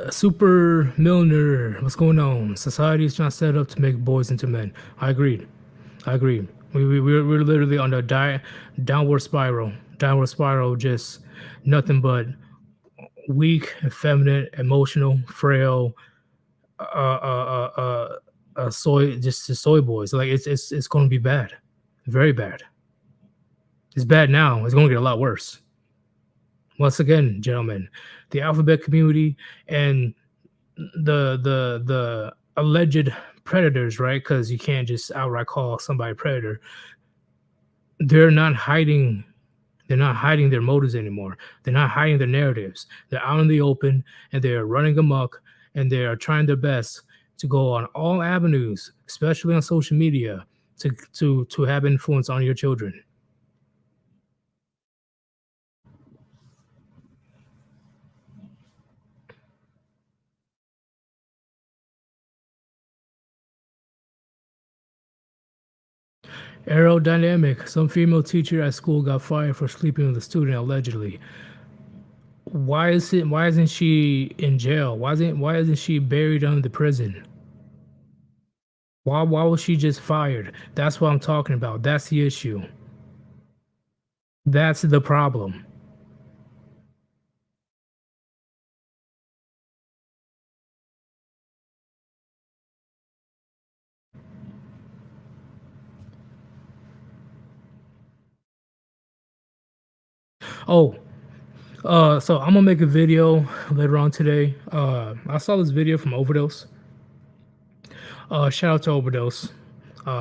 Super Milner, what's going on? Society is not set up to make boys into men. I agreed. I agree. We're literally on a downward spiral. Downward spiral, just nothing but weak, effeminate, emotional, frail, just soy boys. Like it's going to be bad, very bad. It's bad now. It's going to get a lot worse. Once again, gentlemen, the alphabet community and the alleged predators, right? Because you can't just outright call somebody a predator. They're not hiding. They're not hiding their motives anymore. They're not hiding their narratives. They're out in the open and they're running amok and they are trying their best to go on all avenues, especially on social media, to have influence on your children. Aerodynamic. Some female teacher at school got fired for sleeping with a student allegedly. Why isn't she in jail? Why isn't she buried under the prison? Why was she just fired? That's what I'm talking about. That's the issue. That's the problem. Oh, so I'm gonna make a video later on today. I saw this video from Overdose. Shout out to Overdose.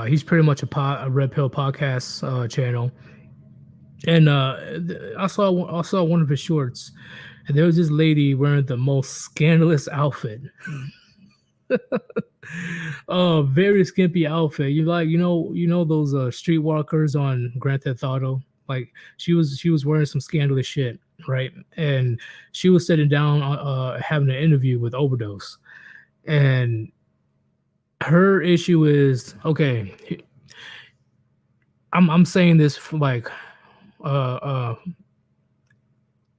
He's pretty much a Red Pill podcast channel, and I saw one of his shorts, and there was this lady wearing the most scandalous outfit. Very skimpy outfit. You know those streetwalkers on Grand Theft Auto. Like she was wearing some scandalous shit, right? And she was sitting down, having an interview with Overdose, and Her issue is okay. I'm saying this for like uh uh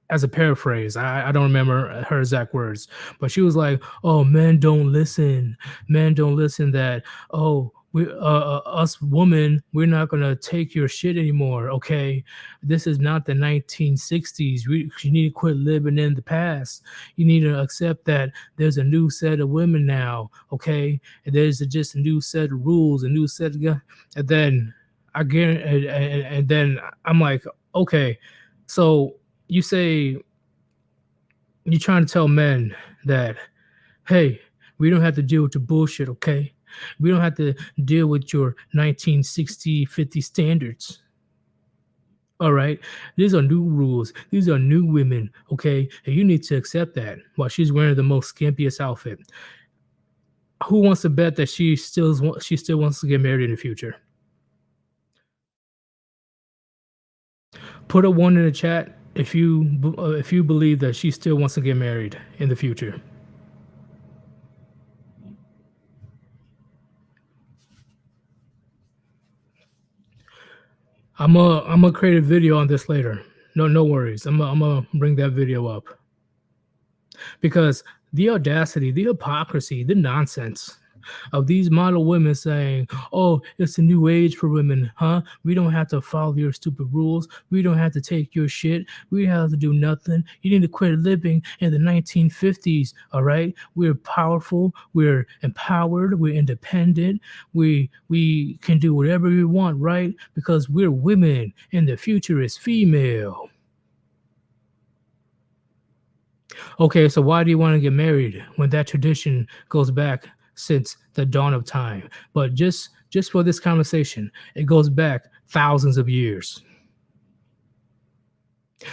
as a paraphrase. I don't remember her exact words, but she was like, "Oh, men don't listen. Men don't listen. That we us women, we're not gonna take your shit anymore. Okay, this is not the 1960s. You need to quit living in the past. You need to accept that there's a new set of women now. Okay, and there's just a new set of rules, a new set of and then I get and then I'm like, okay, so you say you're trying to tell men that, hey, we don't have to deal with the bullshit, okay? We don't have to deal with your 1960, 50 standards. All right. These are new rules. These are new women, okay? And you need to accept that while she's wearing the most skimpiest outfit. Who wants to bet that she still wants to get married in the future? Put a one in the chat if you believe that she still wants to get married in the future. I'm gonna create a video on this later. No worries. I'm gonna bring that video up because the audacity, the hypocrisy, the nonsense of these model women saying, "Oh, it's a new age for women, huh? We don't have to follow your stupid rules. We don't have to take your shit. We have to do nothing. You need to quit living in the 1950s, all right? We're powerful, we're empowered, we're independent. We can do whatever we want, right? Because we're women and the future is female." Okay, so why do you want to get married when that tradition goes back since the dawn of time? But just for this conversation, it goes back thousands of years.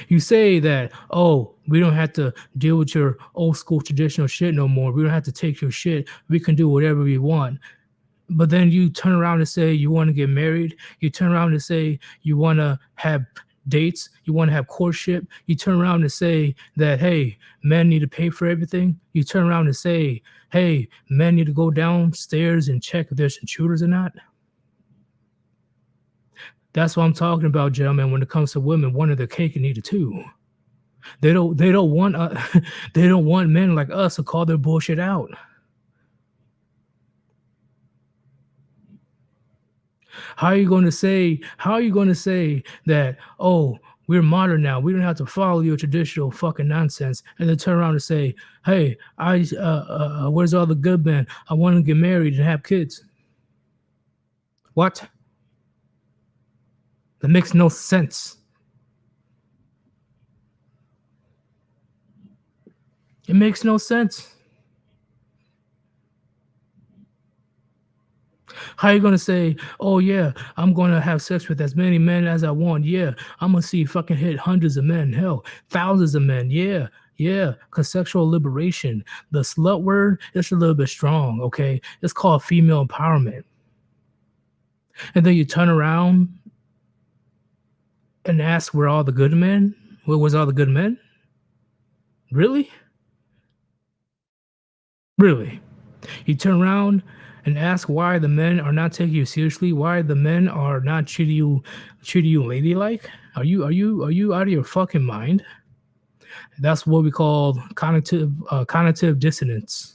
You say that, oh, we don't have to deal with your old school traditional shit no more. We don't have to take your shit. We can do whatever we want. But then you turn around and say you want to get married. You turn around and say you want to have dates. You want to have courtship. You turn around and say that, hey, men need to pay for everything. You turn around and say, hey, men need to go downstairs and check if there's intruders or not. That's what I'm talking about, gentlemen. When it comes to women, one of the cake and eat it too. They don't want they don't want men like us to call their bullshit out. How are you going to say that, oh, we're modern now, we don't have to follow your traditional fucking nonsense, and then turn around and say, hey, where's all the good men? I want to get married and have kids. What? That makes no sense. It makes no sense. How you gonna say, "Oh yeah, I'm gonna have sex with as many men as I want. Yeah, I'm gonna see fucking hit hundreds of men, hell, thousands of men. Yeah, yeah." Cause sexual liberation, the slut word, it's a little bit strong. Okay, it's called female empowerment. And then you turn around and ask where all the good men? Where was all the good men? Really? Really? You turn around and ask why the men are not taking you seriously, why the men are not treating you ladylike? Are you out of your fucking mind? That's what we call cognitive dissonance.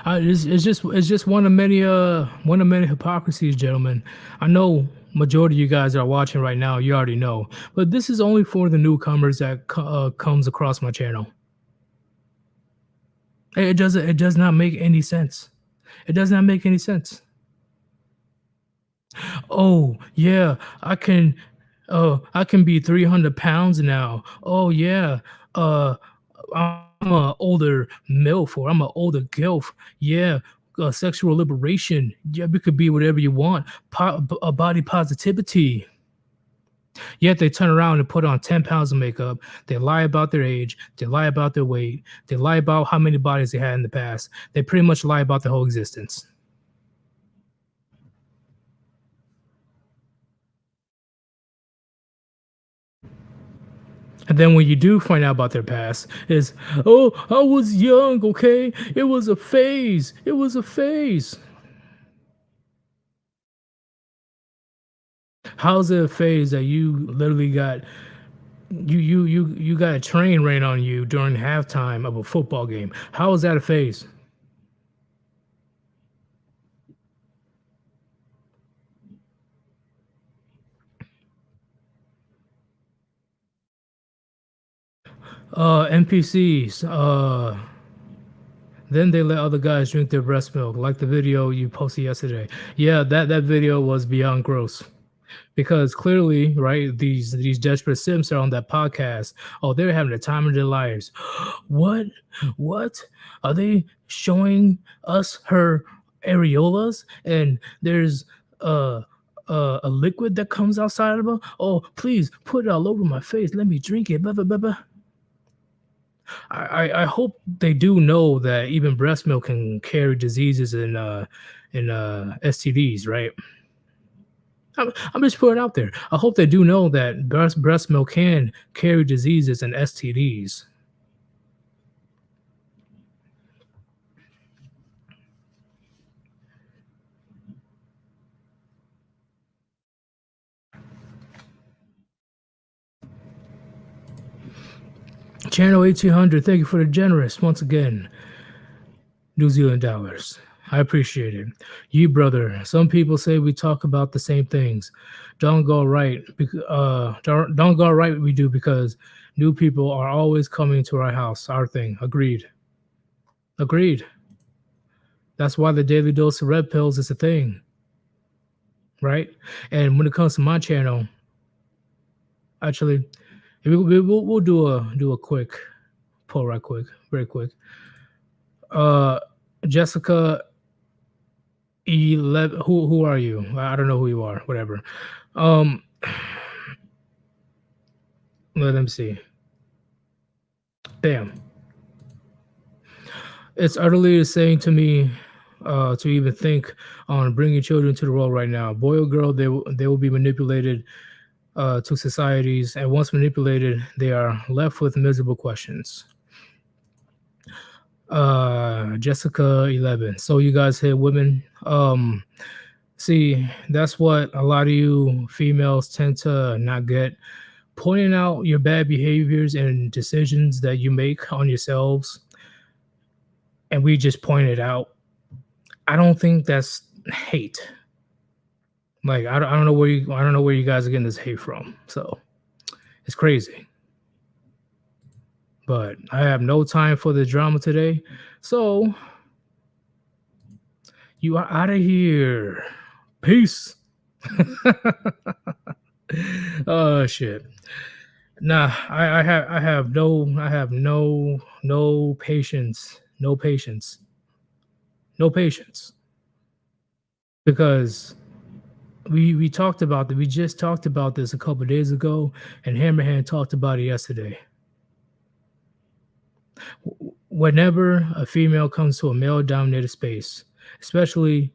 It's just one of many hypocrisies, gentlemen. I know majority of you guys that are watching right now, you already know, but this is only for the newcomers that comes across my channel. It does not make any sense. It does not make any sense. Oh yeah, I can be 300 pounds now. Oh yeah, uh, I'm a older MILF or I'm an older GILF. Yeah, sexual liberation. Yeah, we could be whatever you want. Body positivity. Yet they turn around and put on 10 pounds of makeup. They lie about their age. They lie about their weight. They lie about how many bodies they had in the past. They pretty much lie about their whole existence. And then when you do find out about their past, is oh, I was young, okay? It was a phase. It was a phase. How's it a phase that you literally got you got a train ran on you during halftime of a football game? How is that a phase? NPCs. Then they let other guys drink their breast milk, like the video you posted yesterday. Yeah, that video was beyond gross. Because clearly, right, these desperate Sims are on that podcast. Oh, they're having the time of their lives. What? What? Are they showing us her areolas? And there's a liquid that comes outside of her. Oh, please put it all over my face. Let me drink it. Blah, blah, blah, blah. I hope they do know that even breast milk can carry diseases and STDs, right? I'm just putting it out there. I hope they do know that breast milk can carry diseases and STDs. Channel 1800, thank you for the generous once again. New Zealand dollars. I appreciate it. You brother. Some people say we talk about the same things. Don't go right. Don't go right. We do because new people are always coming to our house. Our thing. Agreed. Agreed. That's why the daily dose of red pills is a thing, right? And when it comes to my channel, actually, we'll do a quick pull right quick, very quick. Uh, Jessica 11. Who are you? I don't know who you are. Whatever. Um, let them see. Damn. It's utterly insane to me to even think on bringing children to the world right now. Boy or girl, they will be manipulated to societies, and once manipulated, they are left with miserable questions. Jessica 11. So you guys hit women. See, that's what a lot of you females tend to not get. Pointing out your bad behaviors and decisions that you make on yourselves, and we just point it out. I don't think that's hate. Like I don't know I don't know where you guys are getting this hate from. So it's crazy. But I have no time for the drama today. So you are out of here. Peace. Oh shit. Nah, I have no patience. No patience. No patience. Because we talked about that. We just talked about this a couple days ago, and Hammerhand talked about it yesterday. Whenever a female comes to a male-dominated space, especially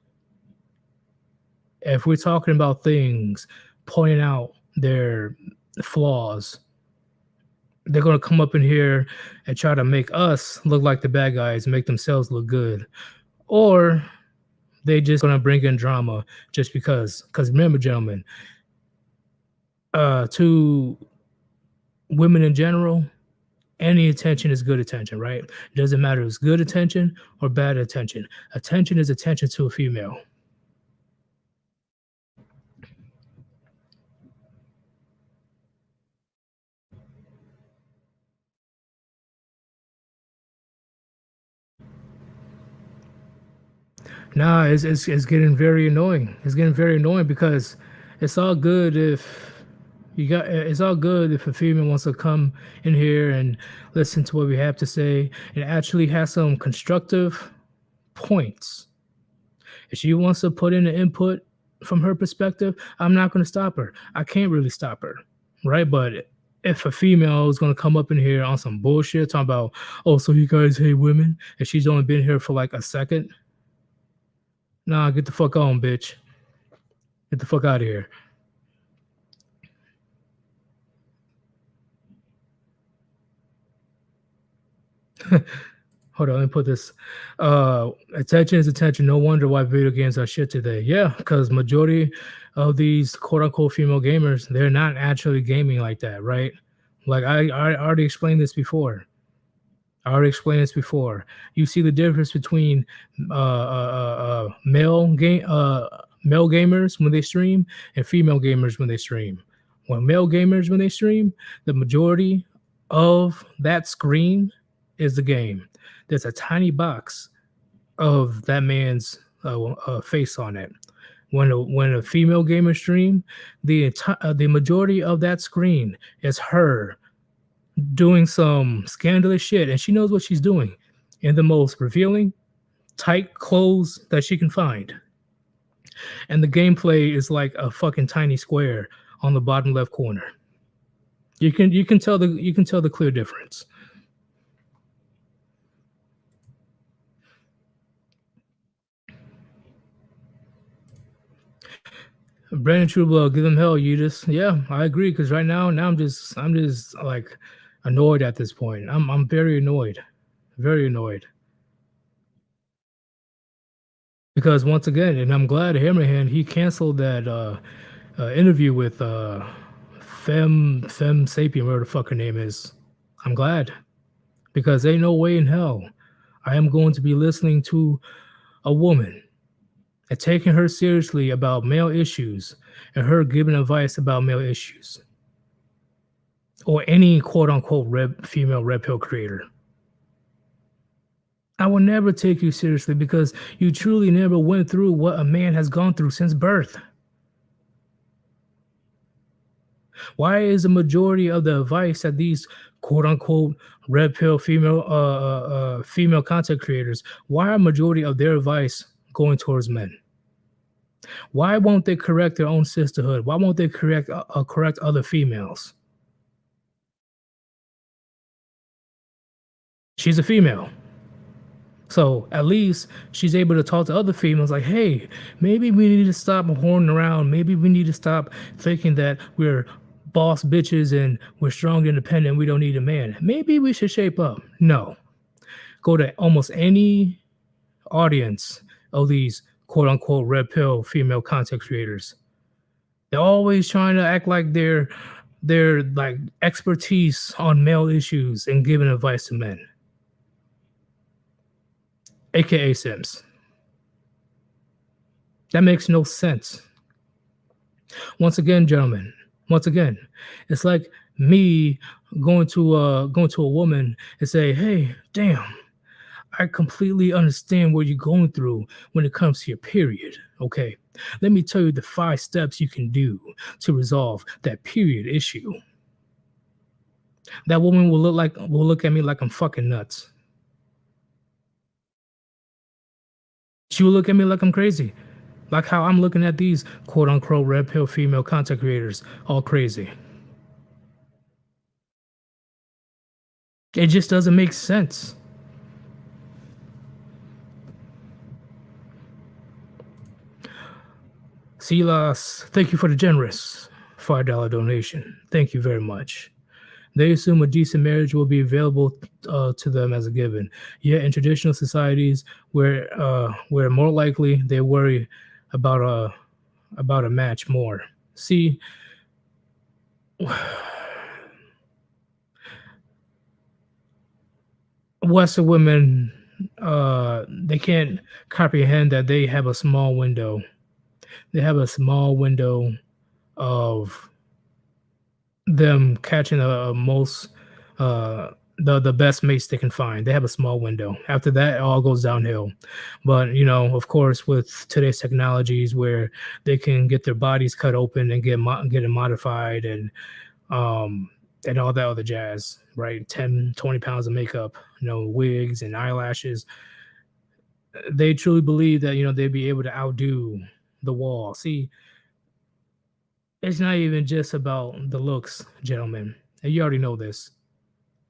if we're talking about things, pointing out their flaws, they're gonna come up in here and try to make us look like the bad guys, make themselves look good, or they just gonna bring in drama just because. Because remember, gentlemen, to women in general, any attention is good attention, right? It doesn't matter if it's good attention or bad attention. Attention is attention to a female. Nah, it's getting very annoying. It's getting very annoying because it's all good if it's all good if a female wants to come in here and listen to what we have to say and actually have some constructive points. If she wants to put in an input from her perspective, I'm not going to stop her. I can't really stop her, right? But if a female is going to come up in here on some bullshit talking about, oh, so you guys hate women, and she's only been here for like a second, nah, get the fuck on, bitch. Get the fuck out of here. Hold on, let me put this. Attention is attention. No wonder why video games are shit today. Yeah, because majority of these quote unquote female gamers, they're not actually gaming like that, right? Like I already explained this before. I already explained this before. You see the difference between male gamers when they stream and female gamers when they stream. When male gamers when they stream, the majority of that screen is the game. There's a tiny box of that man's face on it. When a female gamer stream, the majority of that screen is her doing some scandalous shit, and she knows what she's doing in the most revealing, tight clothes that she can find. And the gameplay is like a fucking tiny square on the bottom left corner. You can tell the clear difference. Brandon Trueblood, give them hell, Yeetus. Yeah, I agree. Because right now I'm just like annoyed at this point. I'm very annoyed, very annoyed. Because once again, and I'm glad Hammerhand he canceled that interview with Fem Sapien, whatever the fuck her name is. I'm glad because ain't no way in hell I am going to be listening to a woman and taking her seriously about male issues and her giving advice about male issues or any quote unquote female red pill creator. I will never take you seriously because you truly never went through what a man has gone through since birth. Why is the majority of the advice that these quote unquote red pill female content creators, why are majority of their advice going towards men? Why won't they correct their own sisterhood? Why won't they correct other females? She's a female. So at least she's able to talk to other females like, hey, maybe we need to stop horning around. Maybe we need to stop thinking that we're boss bitches and we're strong, independent. We don't need a man. Maybe we should shape up. No. Go to almost any audience of these quote unquote red pill female content creators. They're always trying to act like they're like expertise on male issues and giving advice to men. AKA Sims. That makes no sense. Once again, gentlemen, once again, it's like me going to a woman and say, "Hey, damn, I completely understand what you're going through when it comes to your period. Okay, let me tell you the 5 steps you can do to resolve that period issue." That woman will look at me like I'm fucking nuts. She will look at me like I'm crazy. Like how I'm looking at these quote unquote red pill female content creators all crazy. It just doesn't make sense. Silas, thank you for the generous $5 donation. Thank you very much. They assume a decent marriage will be available to them as a given. Yet in traditional societies, where more likely they worry about a match more. See, Western women, they can't comprehend that they have a small window. They have a small window of them catching a most the best mates they can find. They have a small window. After that, it all goes downhill. But of course, with today's technologies, where they can get their bodies cut open and get it modified and all that other jazz, right? 10, 20 pounds of makeup, wigs and eyelashes. They truly believe that they'd be able to outdo the wall. See, it's not even just about the looks, gentlemen. And you already know this.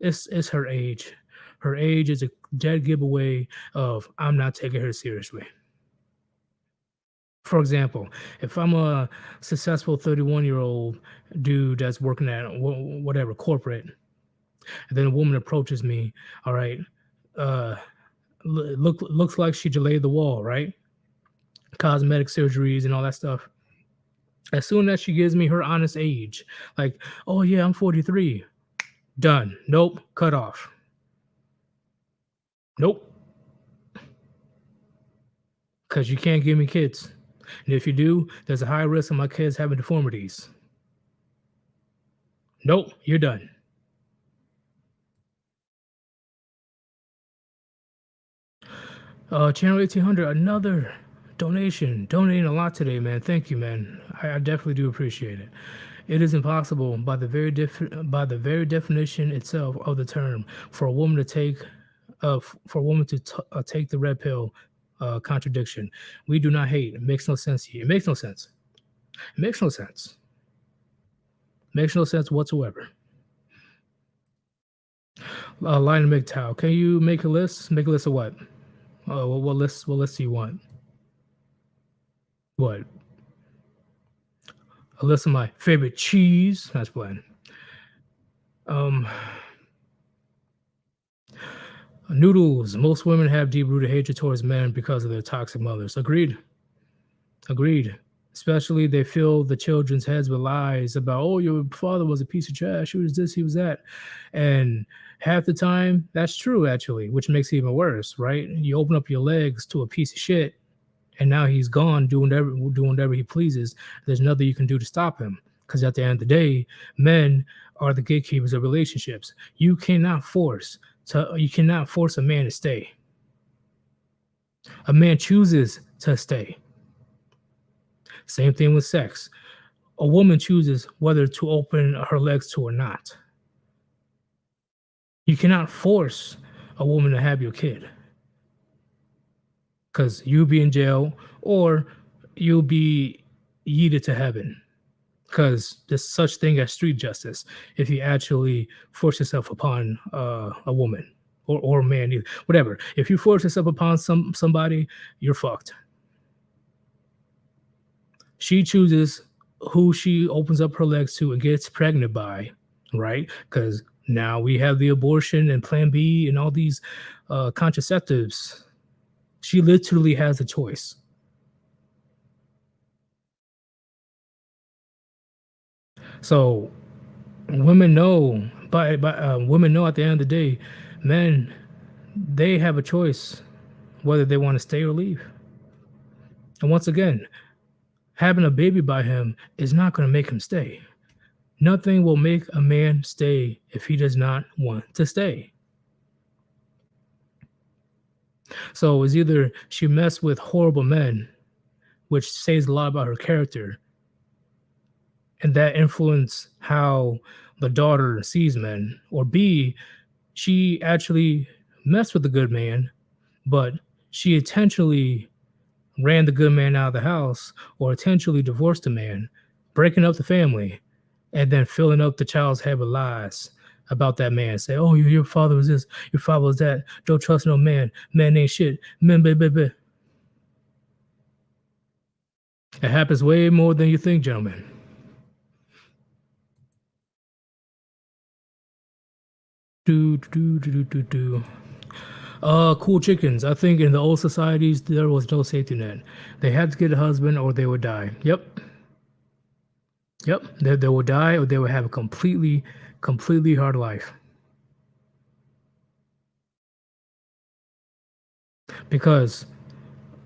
It's her age. Her age is a dead giveaway of I'm not taking her seriously. For example, if I'm a successful 31-year-old dude that's working at whatever corporate, and then a woman approaches me, all right, uh, looks like she delayed the wall, right? Cosmetic surgeries and all that stuff. As soon as she gives me her honest age, like, oh yeah, I'm 43, done. Nope, cut off. Nope, because you can't give me kids. And if you do, there's a high risk of my kids having deformities. Nope, you're done. Channel 1800, another donation. Donating a lot today, man. Thank you, man. I definitely do appreciate it. It is impossible by the by the very definition itself of the term for a woman to take for a woman to take the red pill. Contradiction. We do not hate. It makes no sense here. It makes no sense. It makes no sense. Makes no sense whatsoever. Line of MGTOW. Can you make a list? Make a list of what? What list? What list do you want? What? A list of my favorite cheese. That's playing. Um, Noodles. Most women have deep-rooted hatred towards men because of their toxic mothers. Agreed. Agreed. Especially they fill the children's heads with lies about, oh, your father was a piece of trash. He was this, he was that. And half the time, that's true, actually, which makes it even worse, right? You open up your legs to a piece of shit, and now he's gone doing whatever he pleases. There's nothing you can do to stop him. Because at the end of the day, men are the gatekeepers of relationships. You cannot force a man to stay. A man chooses to stay. Same thing with sex. A woman chooses whether to open her legs to or not. You cannot force a woman to have your kid because you'll be in jail or you'll be yeeted to heaven because there's such thing as street justice if you actually force yourself upon a woman or a man, whatever. If you force yourself upon somebody, you're fucked. She chooses who she opens up her legs to and gets pregnant by, right? Because now we have the abortion and Plan B and all these contraceptives. She literally has a choice. So women know, women know at the end of the day, men, they have a choice whether they want to stay or leave. And once again, having a baby by him is not going to make him stay. Nothing will make a man stay if he does not want to stay. So it's either she messed with horrible men, which says a lot about her character, and that influence how the daughter sees men, or B, she actually messed with the good man, but she intentionally ran the good man out of the house or intentionally divorced the man, breaking up the family, and then filling up the child's head with lies about that man. Say, oh, your father was this, your father was that. Don't trust no man. Man ain't shit. Man, baby. It happens way more than you think, gentlemen. Cool chickens. I think in the old societies there was no safety net. They had to get a husband or they would die. Yep. They will die or they will have a completely hard life. Because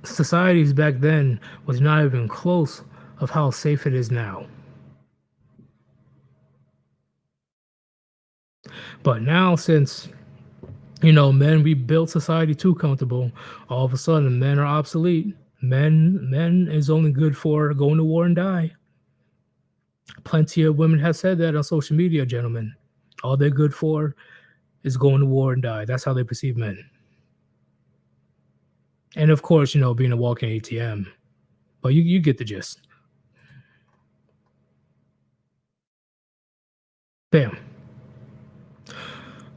societies back then was not even close of how safe it is now. But now, since men, we built society too comfortable, all of a sudden men are obsolete. Men is only good for going to war and die. Plenty of women have said that on social media, gentlemen. All they're good for is going to war and die. That's how they perceive men. And of course, being a walking ATM. But you get the gist. Bam.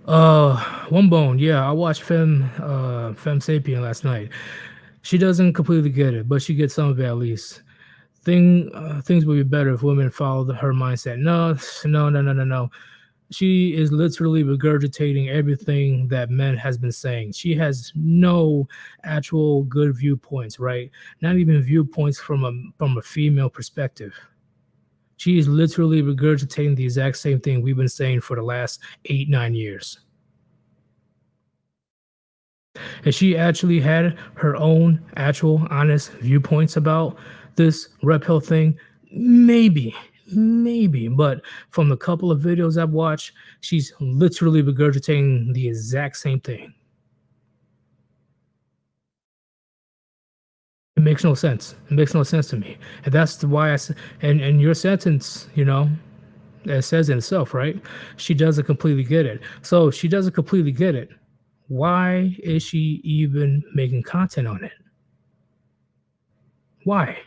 One bone. Yeah, I watched Femme Sapien last night. She doesn't completely get it, but she gets some of it at least. Things would be better if women followed her mindset. No. She is literally regurgitating everything that men has been saying. She has no actual good viewpoints, right? Not even viewpoints from a female perspective. She is literally regurgitating the exact same thing we've been saying for the last 8, 9 years. If she actually had her own actual honest viewpoints about this red pill thing, maybe, maybe. But from the couple of videos I've watched, she's literally regurgitating the exact same thing. It makes no sense. It makes no sense to me. And that's why and your sentence, it says in itself, right? She doesn't completely get it. So if she doesn't completely get it, why is she even making content on it? Why?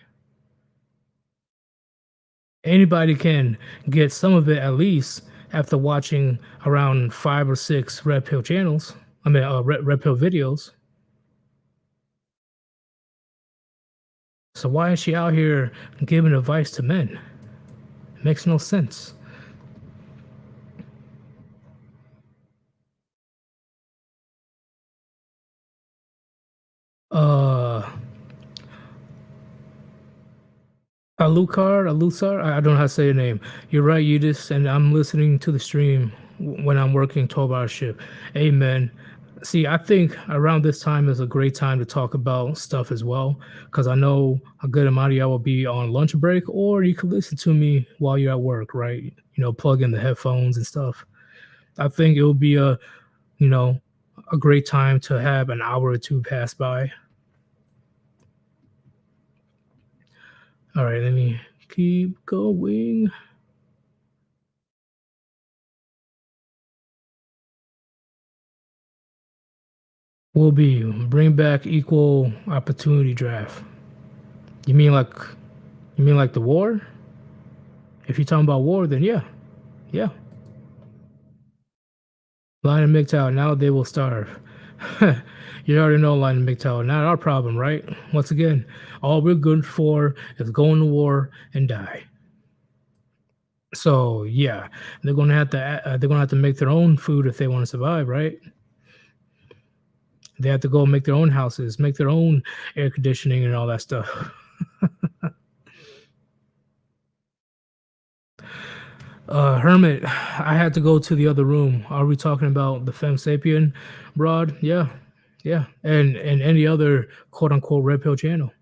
Anybody can get some of it at least after watching around 5 or 6 red pill channels. I mean, red pill videos. So why is she out here giving advice to men? It makes no sense. Uh, Alucard, I don't know how to say your name. You're right, Yeetus, and I'm listening to the stream when I'm working 12-hour shift. Amen. See, I think around this time is a great time to talk about stuff as well, because I know a good amount of y'all will be on lunch break, or you can listen to me while you're at work, right? Plug in the headphones and stuff. I think it will be you know, a great time to have an hour or two pass by. All right, let me keep going. Will be bring back equal opportunity draft. You mean like the war? If you're talking about war, then yeah, yeah. Lion and MGTOW, now they will starve. You already know Lion and MGTOW, not our problem, right? Once again, all we're good for is going to war and die. So yeah, they're gonna have to make their own food if they want to survive, right? They have to go make their own houses, make their own air conditioning and all that stuff. Hermit, I had to go to the other room. Are we talking about the Fem Sapien broad? Yeah, yeah, and any other quote unquote red pill channel.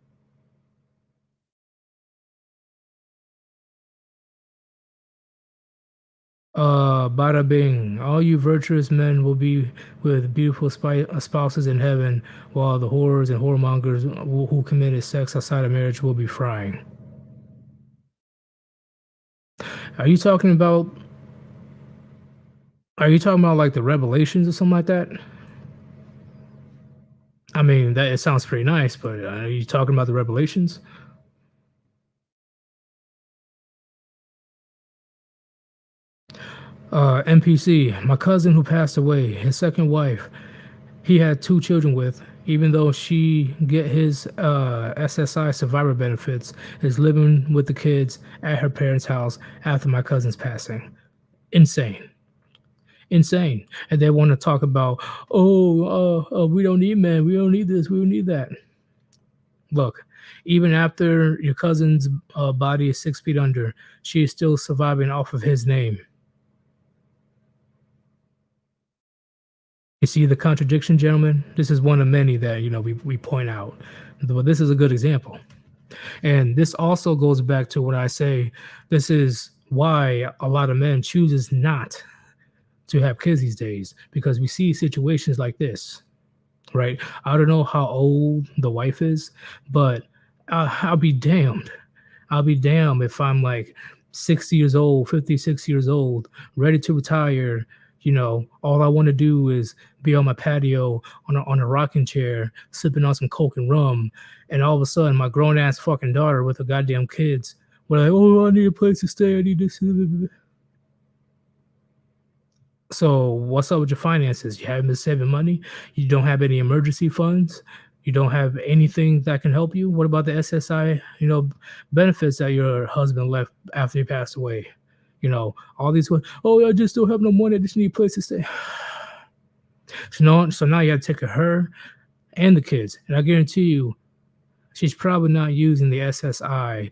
Bada bing. All you virtuous men will be with beautiful spouses in heaven, while the whores and whoremongers who committed sex outside of marriage will be frying. Are you talking about? Are you talking about like the Revelations or something like that? I mean, that it sounds pretty nice, but are you talking about the Revelations? NPC, my cousin who passed away, his second wife, he had 2 children with, even though she get his SSI survivor benefits, is living with the kids at her parents' house after my cousin's passing. Insane. Insane. And they want to talk about, we don't need men, we don't need this, we don't need that. Look, even after your cousin's body is 6 feet under, she is still surviving off of his name. You see the contradiction, gentlemen? This is one of many that we point out. But this is a good example. And this also goes back to what I say. This is why a lot of men chooses not to have kids these days, because we see situations like this, right? I don't know how old the wife is, but I'll be damned. I'll be damned if I'm like 60 years old, 56 years old, ready to retire. All I want to do is be on my patio on a rocking chair, sipping on some Coke and rum. And all of a sudden, my grown ass fucking daughter with her goddamn kids, we're like, oh, I need a place to stay. I need this. So, what's up with your finances? You haven't been saving money. You don't have any emergency funds. You don't have anything that can help you. What about the SSI, benefits that your husband left after he passed away? All these, oh, I just don't have no money. I just need a place to stay. So now you have to take care of her and the kids. And I guarantee you, she's probably not using the SSI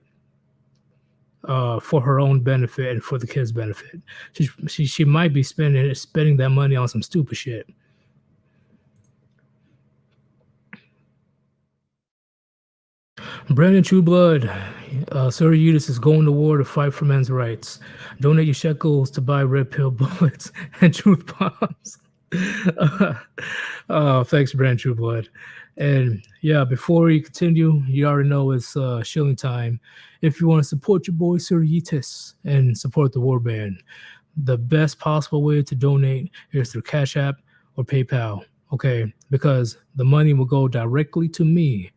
for her own benefit and for the kids' benefit. She might be spending that money on some stupid shit. Brandon Trueblood, Sir Yeetus is going to war to fight for men's rights. Donate your shekels to buy red pill bullets and truth bombs. Thanks, Brandon Trueblood. And yeah, before we continue, you already know it's shilling time. If you want to support your boy Sir Yeetus and support the Warband, the best possible way to donate is through Cash App or PayPal. Okay, because the money will go directly to me.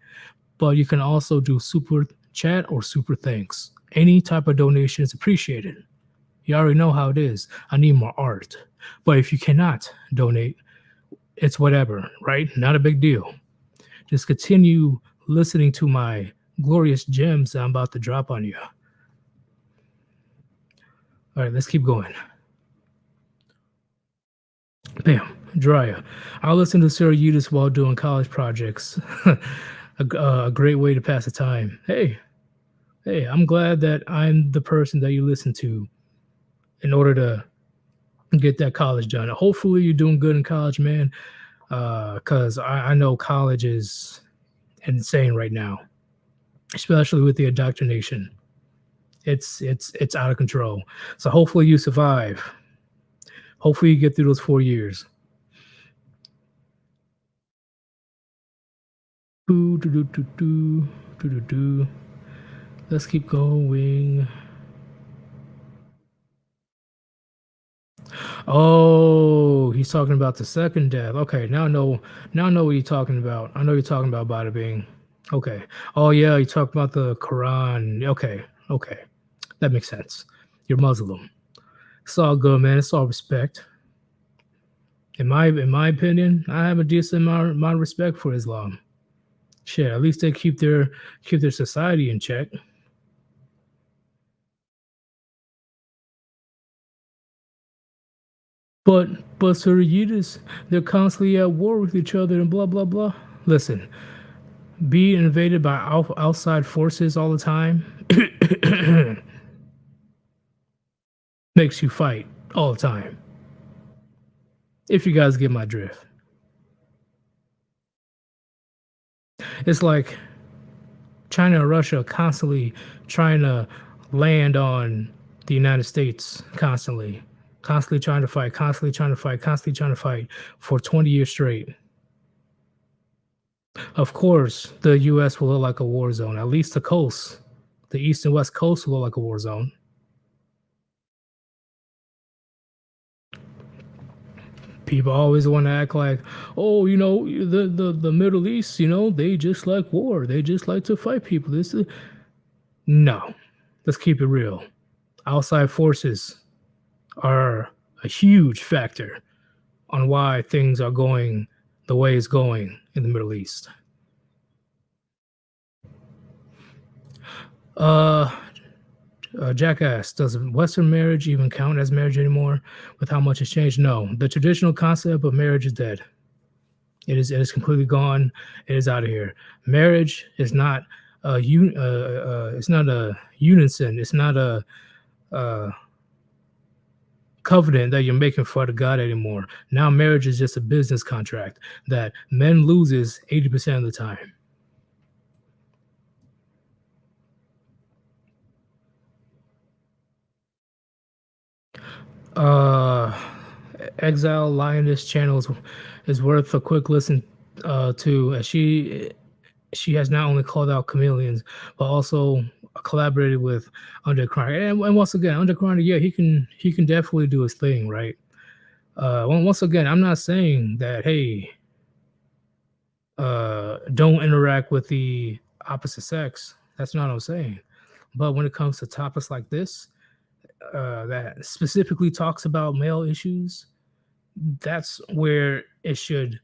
But you can also do super chat or super thanks. Any type of donation is appreciated. You already know how it is. I need more art. But if you cannot donate, it's whatever, right? Not a big deal. Just continue listening to my glorious gems I'm about to drop on you. All right, let's keep going. Bam, Dryer. I'll listen to Sarah Yeetus while doing college projects. A great way to pass the time. Hey, I'm glad that I'm the person that you listen to in order to get that college done. Hopefully you're doing good in college, man, because I know college is insane right now, especially with the indoctrination. It's out of control. So hopefully you survive. Hopefully you get through those 4 years. Let's keep going. Oh, he's talking about the second death. Okay, now I know what you're talking about. I know you're talking about Bada Bing. Okay. Oh yeah, you talk about the Quran. Okay. That makes sense. You're Muslim. It's all good, man. It's all respect. In my opinion, I have a decent amount of respect for Islam. Shit, at least they keep their society in check. But Sir Yeetus, they're constantly at war with each other and blah blah blah. Listen, being invaded by outside forces all the time makes you fight all the time. If you guys get my drift. It's like China and Russia constantly trying to land on the United States constantly trying to fight for 20 years straight. Of course, the US will look like a war zone. At least the coast, the east and west coast will look like a war zone. People always want to act like, oh, the Middle East, they just like war. They just like to fight people. No, let's keep it real. Outside forces are a huge factor on why things are going the way it's going in the Middle East. Jackass, does Western marriage even count as marriage anymore with how much has changed? No, the traditional concept of marriage is dead. It is completely gone. It is out of here. Marriage is not it's not a unison. It's not a covenant that you're making for the God anymore. Now marriage is just a business contract that men loses 80% of the time. Exile Lioness channel is worth a quick listen to, as she has not only called out chameleons but also collaborated with Undercrown. And once again, Undercrown, yeah, he can definitely do his thing, right? Once again, I'm not saying that, hey, don't interact with the opposite sex. That's not what I'm saying. But when it comes to topics like this, that specifically talks about male issues, that's where it should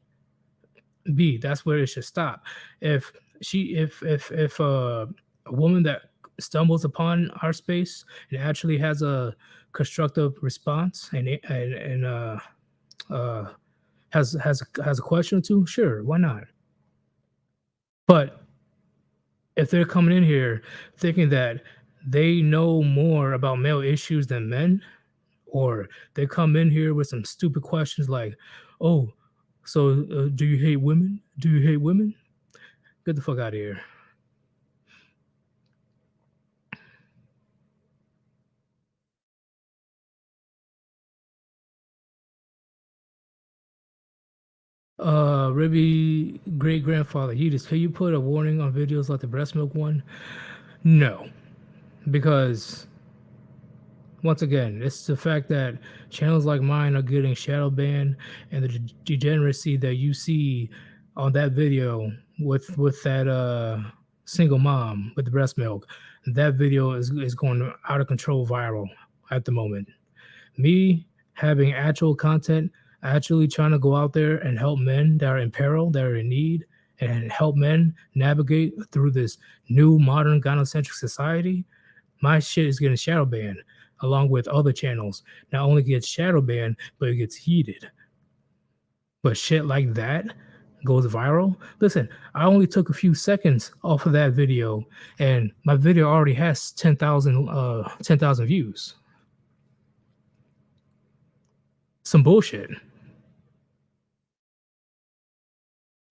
be. That's where it should stop. If a woman that stumbles upon our space and actually has a constructive response and uh, has a question or two, sure, why not? But if they're coming in here thinking that they know more about male issues than men, or they come in here with some stupid questions like, "Oh, so do you hate women? Do you hate women?" Get the fuck out of here. Ribby great grandfather Yeetus, can you put a warning on videos like the breast milk one? No, because once again, it's the fact that channels like mine are getting shadow banned, and the degeneracy that you see on that video with that single mom with the breast milk, that video is going out of control viral at the moment. Me having actual content, actually trying to go out there and help men that are in peril, that are in need, and help men navigate through this new modern gynocentric society, my shit is getting shadow banned along with other channels. Not only gets shadow banned, but it gets heated. But shit like that goes viral. Listen, I only took a few seconds off of that video, and my video already has 10,000 views. Some bullshit.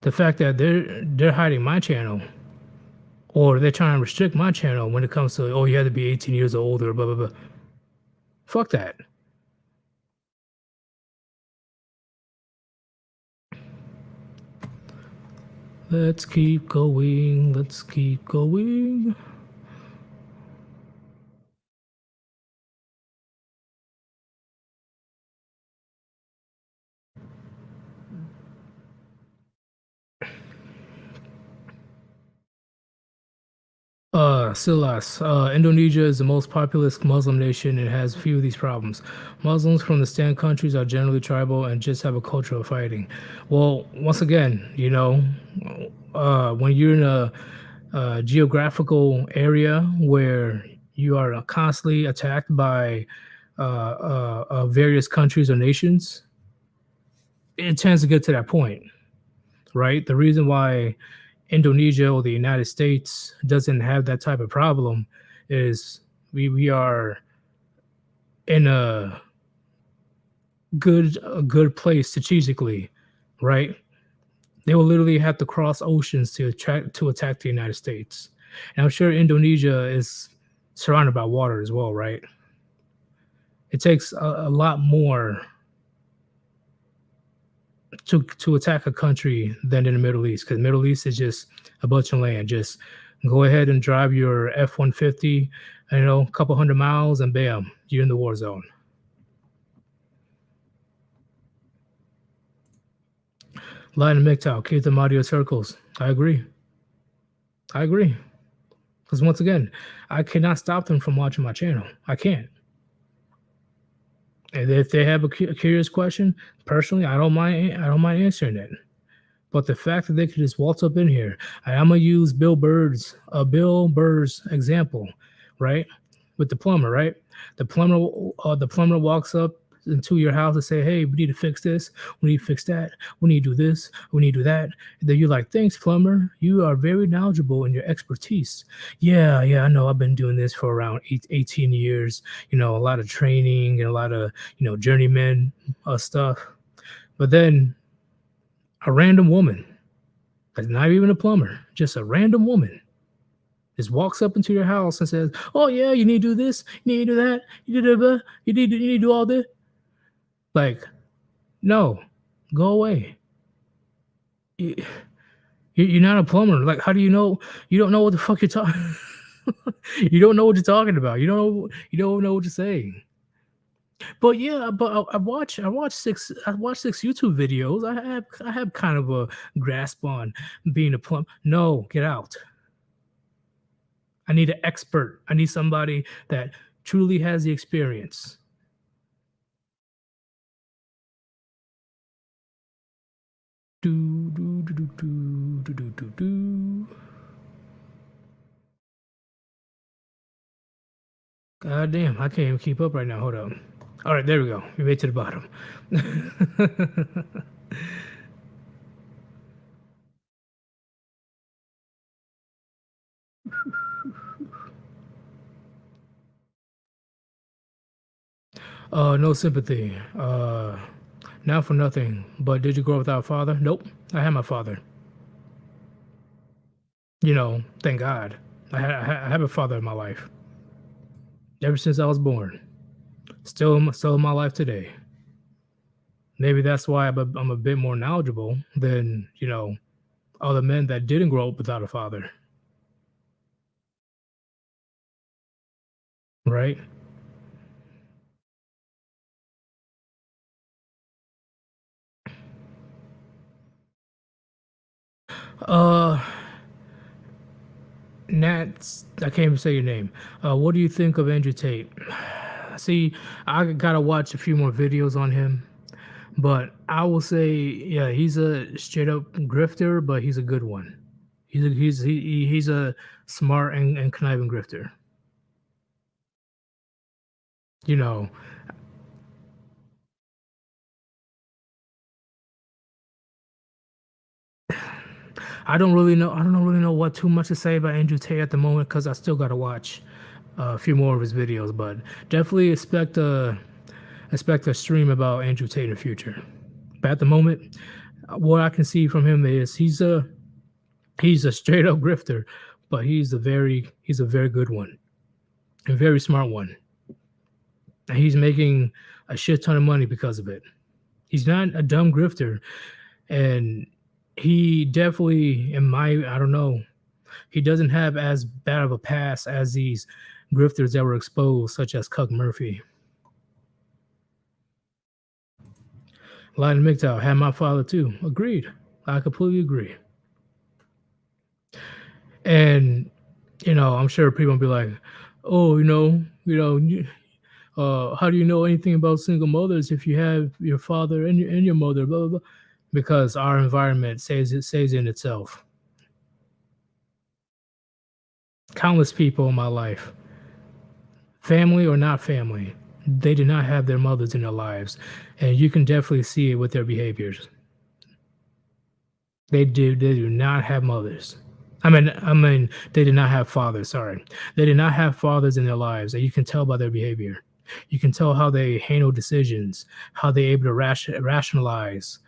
The fact that they're hiding my channel, or they're trying to restrict my channel when it comes to, oh, you have to be 18 years old or blah blah blah. Fuck that. Let's keep going. Let's keep going. Silas, Indonesia is the most populous Muslim nation and has few of these problems. Muslims from the stand countries are generally tribal and just have a culture of fighting. Well, once again, when you're in a geographical area where you are constantly attacked by various countries or nations, it tends to get to that point, right? The reason why Indonesia or the United States doesn't have that type of problem is we are in a good place strategically, right? They will literally have to cross oceans to attack the United States. And I'm sure Indonesia is surrounded by water as well, right? It takes a lot more to attack a country than in the Middle East, because Middle East is just a bunch of land. Just go ahead and drive your F-150, a couple hundred miles, and bam, you're in the war zone. Line and MGTOW, keep them out of your circles. I agree. I agree. Because once again, I cannot stop them from watching my channel. I can't. And if they have a curious question, personally, I don't mind. I don't mind answering it. But the fact that they could just waltz up in here, I'm gonna use Bill Burr's example, right? With the plumber, right? The plumber walks up into your house and say, "Hey, we need to fix this. We need to fix that. We need to do this. We need to do that." And then you're like, "Thanks, plumber. You are very knowledgeable in your expertise." Yeah, yeah, I know. I've been doing this for around 18 years. A lot of training and a lot of journeyman stuff. But then a random woman, like not even a plumber, just a random woman, just walks up into your house and says, "Oh yeah, you need to do this, you need to do that, you need to do that, you need to do all this." Like, no, go away. You, you're not a plumber. Like, how do you know? You don't know what the fuck you're talking. You don't know what you're talking about. You don't know what you're saying. But yeah, but I watched six YouTube videos. I have kind of a grasp on being a plumber. No, get out. I need an expert. I need somebody that truly has the experience. Do do do do do do do do. God damn, I can't even keep up right now. Hold up. All right, there we go. We made it to the bottom. No sympathy. Not for nothing. But did you grow up without a father? Nope. I had my father. Thank God. I have a father in my life ever since I was born. Still in my life today. Maybe that's why I'm a bit more knowledgeable than other men that didn't grow up without a father, right? Uh, Nats, I can't even say your name. What do you think of Andrew Tate? See, I gotta watch a few more videos on him, but I will say, yeah, he's a straight up grifter, but he's a good one. He's a smart and conniving grifter. You know, I don't really know. I don't really know what too much to say about Andrew Tate at the moment because I still gotta watch a few more of his videos. But definitely expect a stream about Andrew Tate in the future. But at the moment, what I can see from him is he's a straight up grifter, but he's a very good one, a very smart one, and he's making a shit ton of money because of it. He's not a dumb grifter, and he definitely, in my I don't know, he doesn't have as bad of a pass as these grifters that were exposed, such as Cuck Murphy. Lion MGTOW had my father too. Agreed. I completely agree. And I'm sure people will be like, "Oh, how do you know anything about single mothers if you have your father and your mother?" Blah blah blah. Because our environment says in itself. Countless people in my life, family or not family, they did not have their mothers in their lives, and you can definitely see it with their behaviors. They do not have mothers. I mean, they did not have fathers. Sorry, they did not have fathers in their lives, and you can tell by their behavior. You can tell how they handle decisions, how they're able to rationalize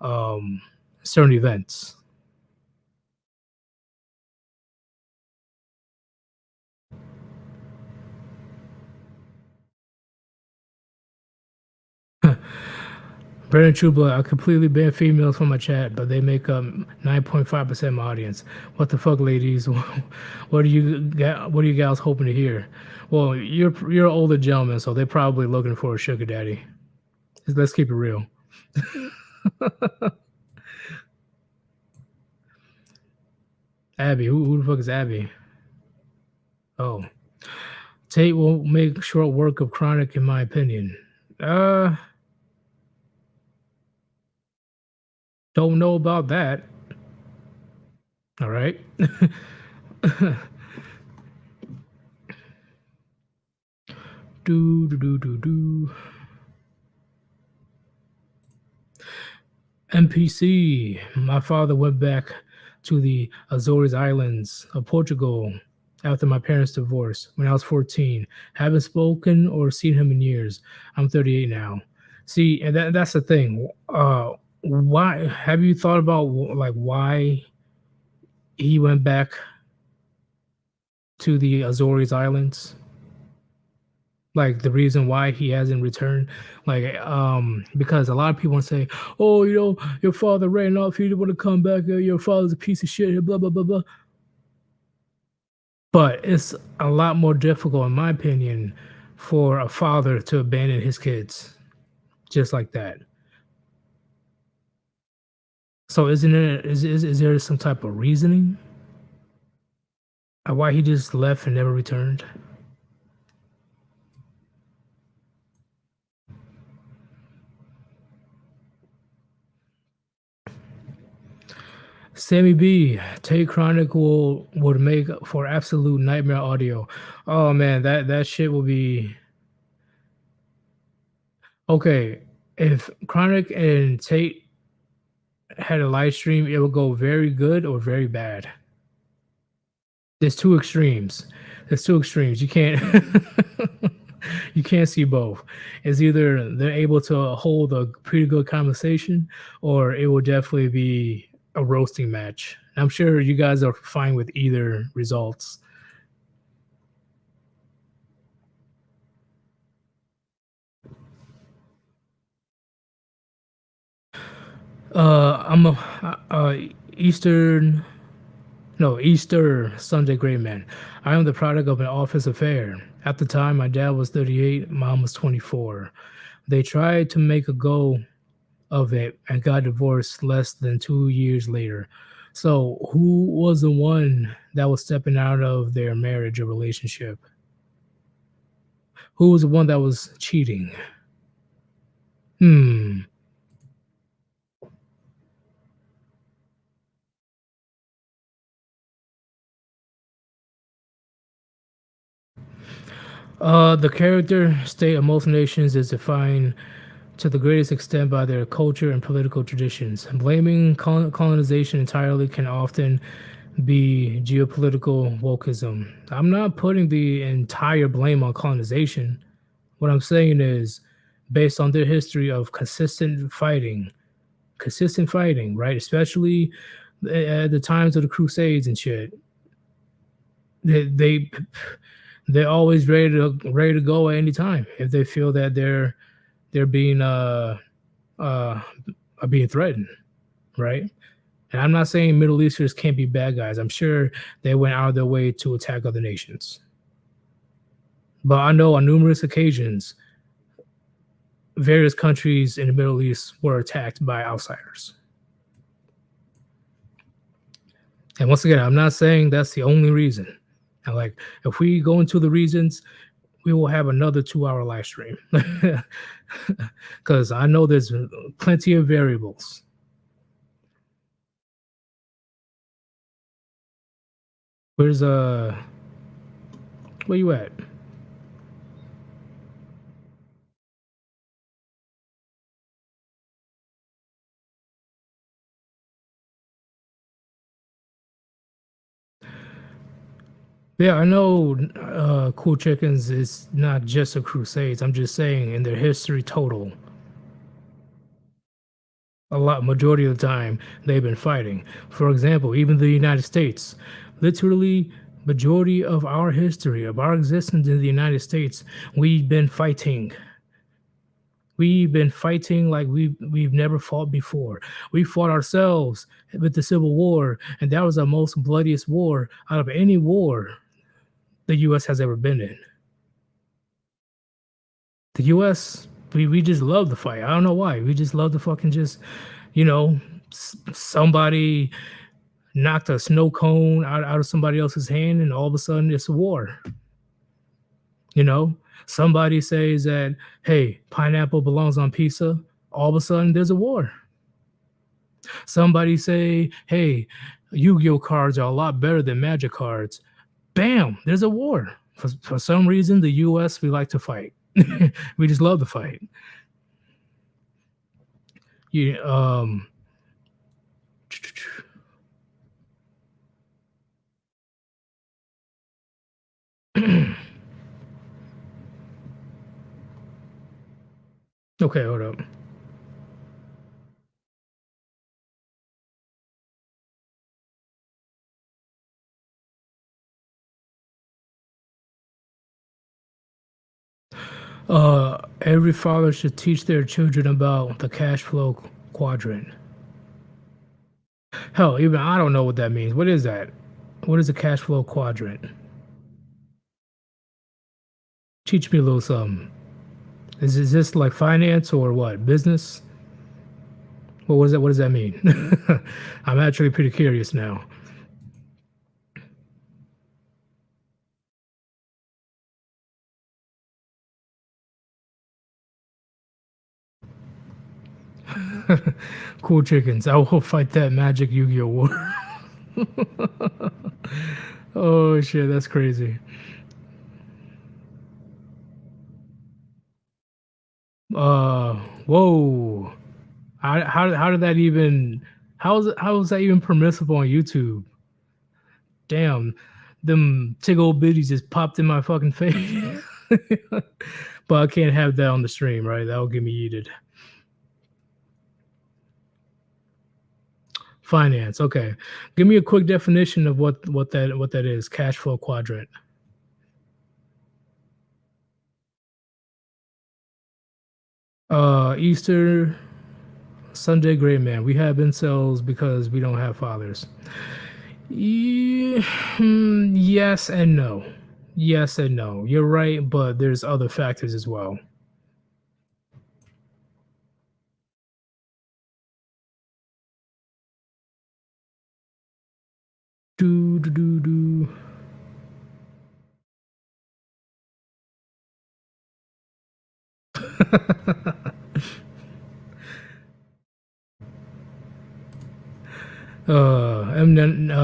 um, certain events. Brandon Trubler, I completely ban females from my chat, but they make up 9.5% of my audience. What the fuck, ladies? What are you guys hoping to hear? Well, you're an older gentleman, so they're probably looking for a sugar daddy. Let's keep it real. Abby, who the fuck is Abby? Oh, Tate will make short work of Chronic, in my opinion. Uh, don't know about that. All right. do do do do do. NPC. My father went back to the Azores Islands of Portugal after my parents' divorce when I was 14. Haven't spoken or seen him in years. I'm 38 now. See, and that's the thing. Why have you thought about like why he went back to the Azores Islands? Like the reason why he hasn't returned, like because a lot of people say, oh, your father ran off, he didn't want to come back, your father's a piece of shit, blah blah blah blah. But it's a lot more difficult, in my opinion, for a father to abandon his kids just like that. So isn't it is there some type of reasoning why he just left and never returned? Sammy B, Take Chronic would make for absolute nightmare audio. Oh man, that shit will be okay. If Chronic and Tate had a live stream, it would go very good or very bad. There's two extremes. There's two extremes. You can't you can't see both. It's either they're able to hold a pretty good conversation, or it will definitely be a roasting match. I'm sure you guys are fine with either results. I'm a Eastern, no, Easter Sunday great man. I am the product of an office affair. At the time, my dad was 38, mom was 24. They tried to make a go of it and got divorced less than 2 years later. So, who was the one that was stepping out of their marriage or relationship? Who was the one that was cheating? Hmm. The character state of most nations is defined to the greatest extent by their culture and political traditions. Blaming colonization entirely can often be geopolitical wokeism. I'm not putting the entire blame on colonization. What I'm saying is, based on their history of consistent fighting, right? Especially at the times of the Crusades and shit. They, they they're always ready to go at any time if they feel that they're being uh are being threatened, right? And I'm not saying Middle Easterners can't be bad guys. I'm sure they went out of their way to attack other nations. But I know on numerous occasions, various countries in the Middle East were attacked by outsiders. And once again, I'm not saying that's the only reason. And like, if we go into the reasons, we will have another 2 hour live stream because I know there's plenty of variables. Where's where you at? Yeah, I know Cool Chickens is not just a Crusades. I'm just saying in their history total, a lot majority of the time they've been fighting. For example, even the United States, literally majority of our history, of our existence in the United States, we've been fighting. We've been fighting like we've never fought before. We fought ourselves with the Civil War, and that was our most bloodiest war out of any war the US has ever been in. The US, we just love to fight. I don't know why. We just love to fucking just, you know, somebody knocked a snow cone out of somebody else's hand, and all of a sudden it's a war. You know, somebody says that, hey, pineapple belongs on pizza. All of a sudden there's a war. Somebody say, hey, Yu-Gi-Oh cards are a lot better than Magic cards. Bam, there's a war. For some reason, the US, we like to fight. We just love to fight. Yeah. Okay, hold up. Every father should teach their children about the cash flow quadrant. Hell, even I don't know what that means. What is that? What is a cash flow quadrant? Teach me a little something. Is this like finance or what? Business? What was that? What does that mean? I'm actually pretty curious now. Cool chickens. I will fight that magic Yu-Gi-Oh war. Oh shit, that's crazy. Uh, whoa. How did that even? How is that even permissible on YouTube? Damn, them tickle bitties just popped in my fucking face. But I can't have that on the stream, right? That will get me yeeted. Finance. Okay, give me a quick definition of what that is. Cash flow quadrant. Easter Sunday, great man. We have incels because we don't have fathers. Yes and no. Yes and no. You're right, but there's other factors as well. Do do do do.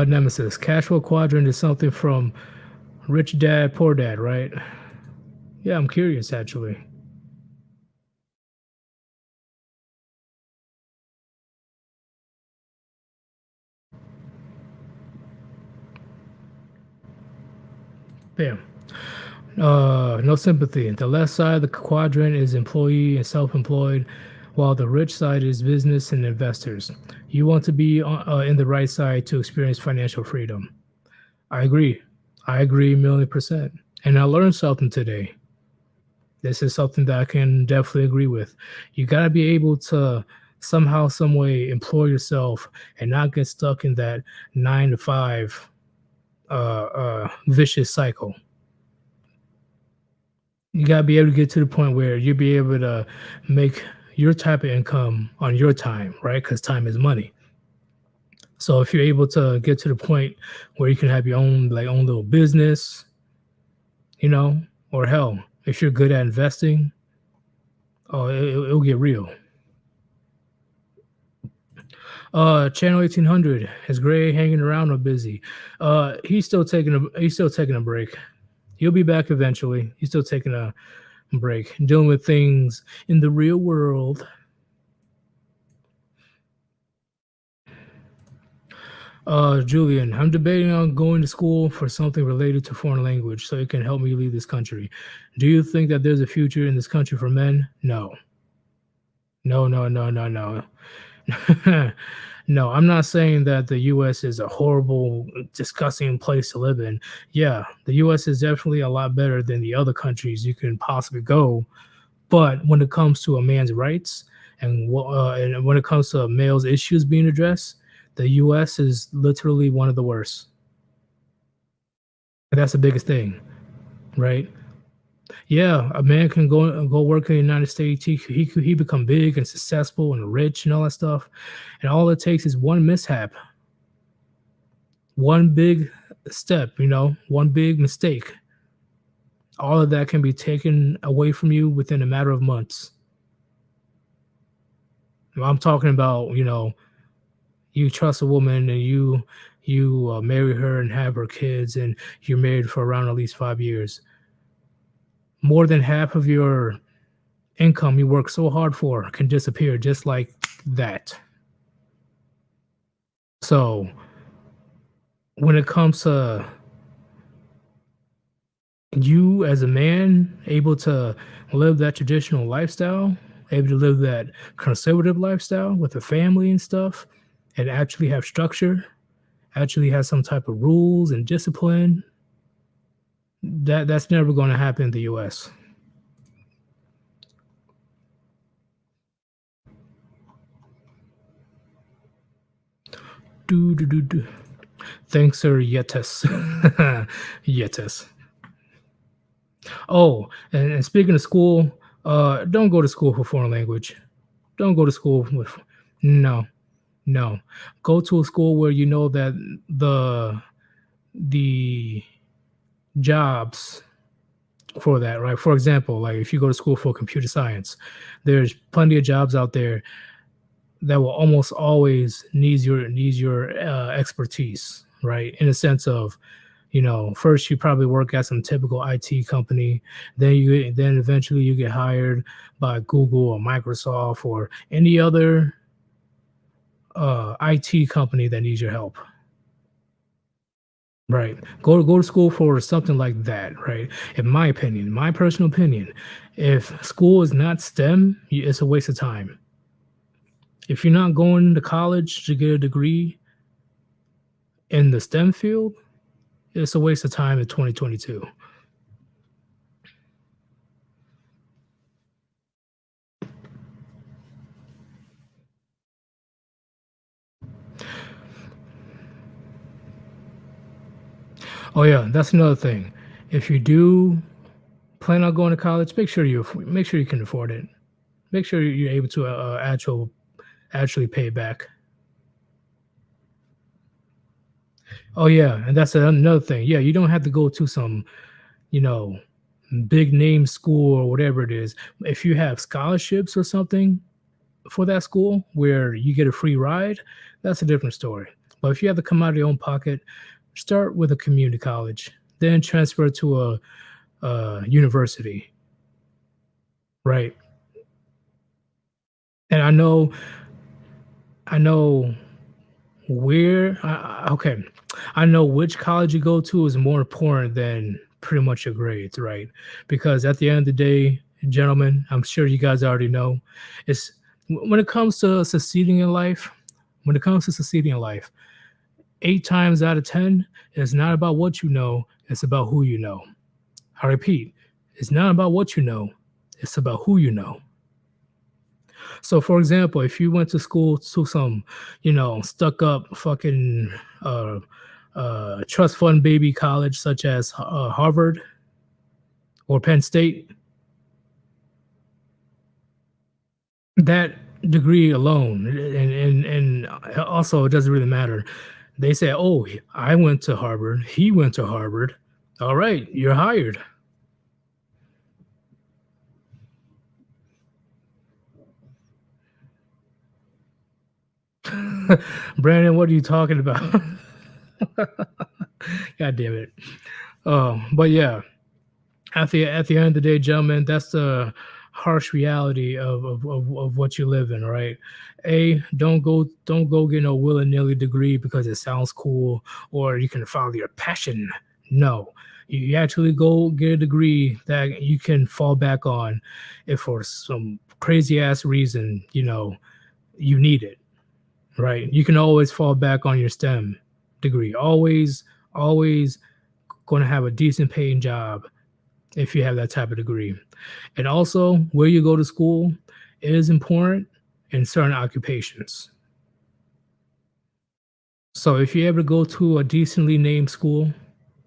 Nemesis. Cash flow quadrant is something from Rich Dad, Poor Dad, right? Yeah, I'm curious actually. Bam. No sympathy. The left side of the quadrant is employee and self-employed, while the rich side is business and investors. You want to be in the right side to experience financial freedom. I agree. I agree a million percent. And I learned something today. This is something that I can definitely agree with. You got to be able to somehow, some way, employ yourself and not get stuck in that 9 to 5 vicious cycle. You gotta be able to get to the point where you'll be able to make your type of income on your time, right? Because time is money. So if you're able to get to the point where you can have your own own little business, you know, or hell, if you're good at investing, oh, it'll get real. Channel 1800 is Gray hanging around or busy? He's still taking a break. He'll be back eventually. He's still taking a break, dealing with things in the real world. Julian, I'm debating on going to school for something related to foreign language so it can help me leave this country. Do you think that there's a future in this country for men? No. No, no, no, no, no. No, I'm not saying that the US is a horrible, disgusting place to live in. Yeah, the US is definitely a lot better than the other countries you can possibly go. But when it comes to a man's rights and when it comes to a male's issues being addressed, the U.S. is literally one of the worst. And that's the biggest thing, right? Yeah, a man can go work in the United States. He become big and successful and rich and all that stuff, and all it takes is one mishap, one big step, one big mistake. All of that can be taken away from you within a matter of months. I'm talking about, you trust a woman and you marry her and have her kids and you're married for around at least 5 years. More than half of your income you work so hard for can disappear just like that. So when it comes to you as a man able to live that traditional lifestyle, able to live that conservative lifestyle with a family and stuff, and actually have structure, actually have some type of rules and discipline, that's never going to happen in the US. Do do do do. Thanks, sir. Yeetus. Yeetus. Oh, and speaking of school, don't go to school for foreign language. Don't go to school with no, no. Go to a school where you know that the jobs for that, right? For example, like if you go to school for computer science, there's plenty of jobs out there that will almost always needs your expertise, right? In a sense of, first you probably work at some typical IT company, then eventually you get hired by Google or Microsoft or any other IT company that needs your help. Right. Go to school for something like that, right? In my opinion, my personal opinion, if school is not STEM, it's a waste of time. If you're not going to college to get a degree in the STEM field, it's a waste of time in 2022. Oh yeah, that's another thing. If you do plan on going to college, make sure you can afford it. Make sure you're able to actually pay it back. Oh yeah, and that's another thing. Yeah, you don't have to go to some, you know, big name school or whatever it is. If you have scholarships or something for that school where you get a free ride, that's a different story. But if you have to come out of your own pocket, start with a community college, then transfer to a university, right? And I know okay, I know which college you go to is more important than pretty much your grades, right? Because at the end of the day, gentlemen, I'm sure you guys already know, it's when it comes to succeeding in life, when it comes to succeeding in life, 8 times out of 10, it's not about what you know, it's about who you know. I repeat, it's not about what you know, it's about who you know. So, for example, if you went to school to some, stuck up fucking uh, trust fund baby college such as Harvard or Penn State, that degree alone, and also it doesn't really matter. They say, "Oh, I went to Harvard. He went to Harvard. All right, you're hired." Brandon, what are you talking about? God damn it. But yeah, at the end of the day, gentlemen, that's the harsh reality of what you live in, right? Don't go get no willy-nilly degree because it sounds cool or you can follow your passion. No. You actually go get a degree that you can fall back on if for some crazy ass reason, you need it, right? You can always fall back on your STEM degree. Always going to have a decent paying job if you have that type of degree. And also, where you go to school is important in certain occupations. So if you're able to go to a decently named school,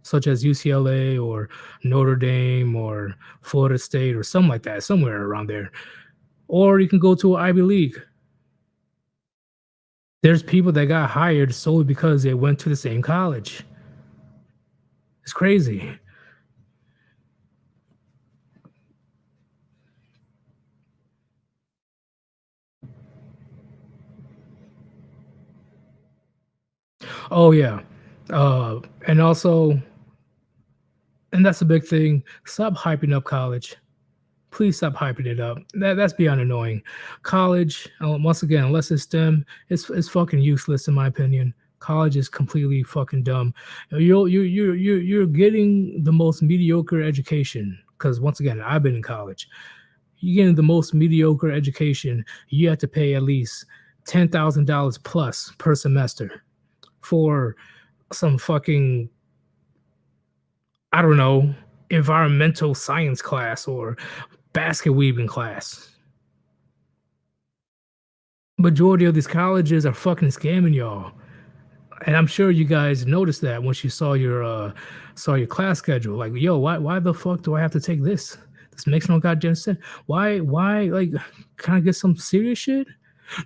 such as UCLA or Notre Dame or Florida State or something like that, somewhere around there, or you can go to an Ivy League. There's people that got hired solely because they went to the same college. It's crazy. Oh yeah. And also, and that's a big thing. Stop hyping up college. Please stop hyping it up. That's beyond annoying. College, once again, unless it's STEM, it's fucking useless in my opinion. College is completely fucking dumb. You're getting the most mediocre education because once again, I've been in college. You're getting the most mediocre education. You have to pay at least $10,000 plus per semester for some fucking, I don't know, environmental science class or basket weaving class. Majority of these colleges are fucking scamming y'all. And I'm sure you guys noticed that once you saw your class schedule. Like, yo, why the fuck do I have to take this? This makes no goddamn sense. Why like can I get some serious shit?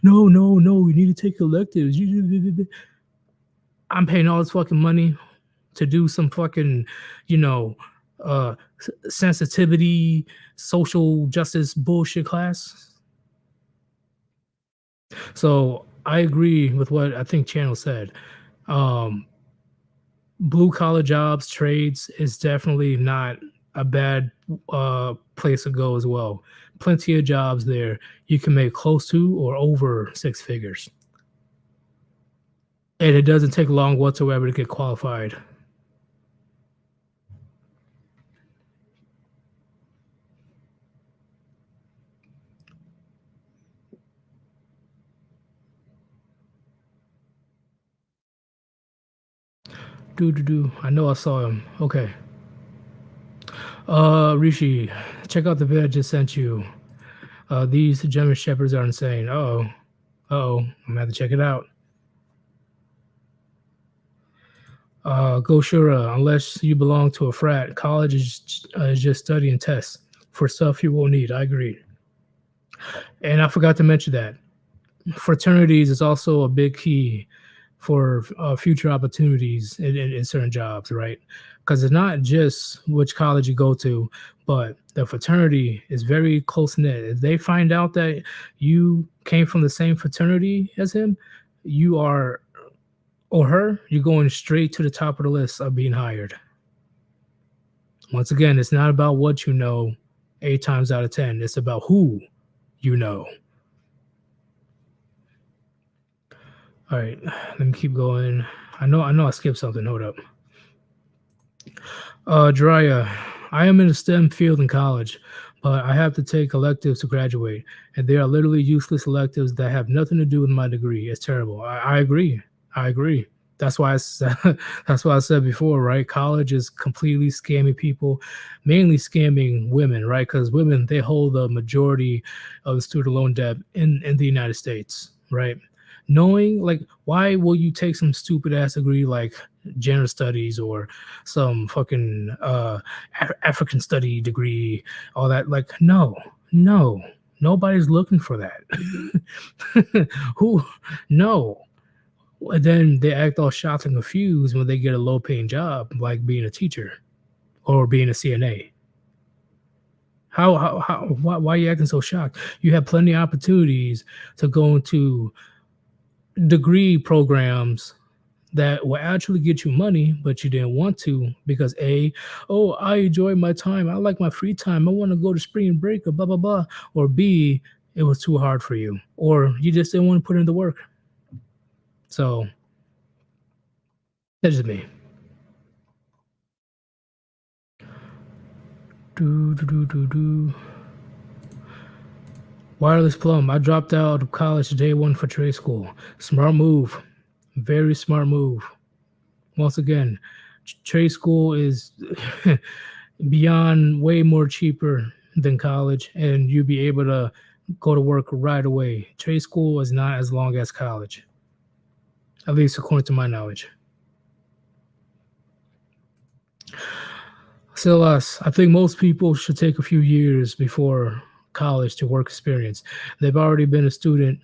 No, no, no, we need to take electives. I'm paying all this fucking money to do some fucking, you know, sensitivity, social justice bullshit class. So I agree with what I think Channel said. Um, Blue collar jobs, trades is definitely not a bad place to go as well. Plenty of jobs there. You can make close to or over six figures. And it doesn't take long whatsoever to get qualified. Do. I know I saw him. Okay. Rishi, check out the vid I just sent you. These German shepherds are insane. Uh-oh. Uh-oh. I'm gonna have to check it out. Go Shura, unless you belong to a frat, college is just study and tests for stuff you won't need. I agree. And I forgot to mention that fraternities is also a big key for future opportunities in certain jobs, right? Because it's not just which college you go to, but the fraternity is very close knit. If they find out that you came from the same fraternity as him, you are or her, you're going straight to the top of the list of being hired. Once again, it's not about what you know 8 times out of 10. It's about who you know. All right, let me keep going. I know I skipped something. Hold up. Jiraiya, I am in a STEM field in college, but I have to take electives to graduate, and they are literally useless electives that have nothing to do with my degree. It's terrible. I agree. I agree. That's why I said, that's why I said before, right? College is completely scamming people, mainly scamming women, right? Because women they hold the majority of the student loan debt in the United States, right? Knowing like why will you take some stupid ass degree like gender studies or some fucking African study degree, all that. Like, no, nobody's looking for that. Who? No. And then they act all shocked and confused when they get a low paying job, like being a teacher or being a CNA. Why are you acting so shocked? You have plenty of opportunities to go into degree programs that will actually get you money, but you didn't want to because oh, I enjoy my time. I like my free time. I want to go to spring break or blah blah blah. Or B, it was too hard for you, or you just didn't want to put in the work. So that's just me. Do. Wireless plum. I dropped out of college day one for trade school. Smart move. Very smart move. Once again, trade school is beyond way more cheaper than college, and you'll be able to go to work right away. Trade school is not as long as college, at least according to my knowledge. Still, I think most people should take a few years before college to work experience. They've already been a student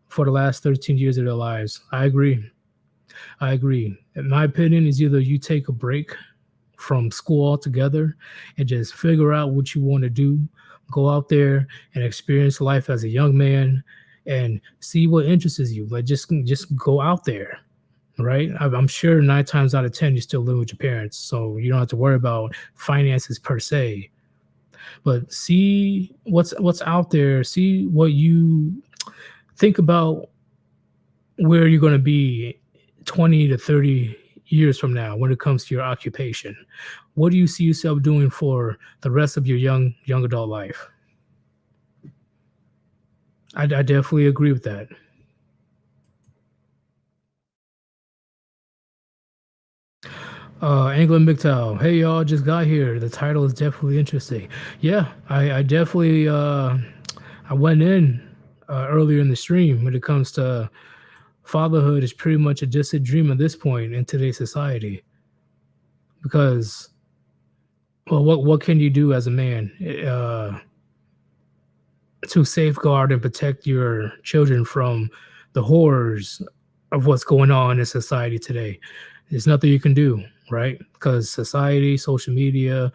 for the last 13 years of their lives. I agree. I agree. In my opinion, is either you take a break from school altogether and just figure out what you want to do, go out there and experience life as a young man and see what interests you. Like just go out there, right? I'm sure 9 times out of 10 you still live with your parents, so you don't have to worry about finances per se. But see what's out there. See what you think about where you're going to be 20 to 30 years from now when it comes to your occupation. What do you see yourself doing for the rest of your young adult life? I definitely agree with that. England McTowell. Hey y'all, just got here. The title is definitely interesting. Yeah, I definitely I went in earlier in the stream when it comes to fatherhood is pretty much a distant dream at this point in today's society. Because well, what can you do as a man to safeguard and protect your children from the horrors of what's going on in society today? There's nothing you can do, right? Because society, social media,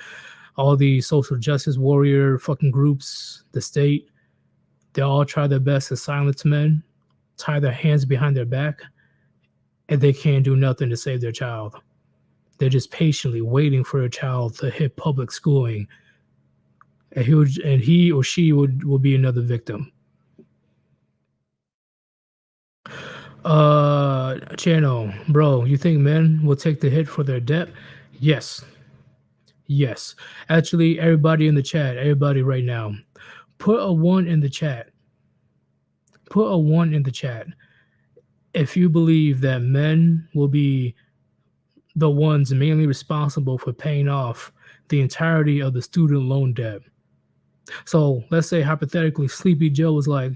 all these social justice warrior fucking groups, the state, they all try their best to silence men tie their hands behind their back, and they can't do nothing to save their child. They're just patiently waiting for a child to hit public schooling, and he or she will be another victim. Channel, bro, you think men will take the hit for their debt? Yes, yes. Actually, everybody in the chat, everybody right now, put a one in the chat. Put a one in the chat if you believe that men will be the ones mainly responsible for paying off the entirety of the student loan debt. So let's say hypothetically, Sleepy Joe was like,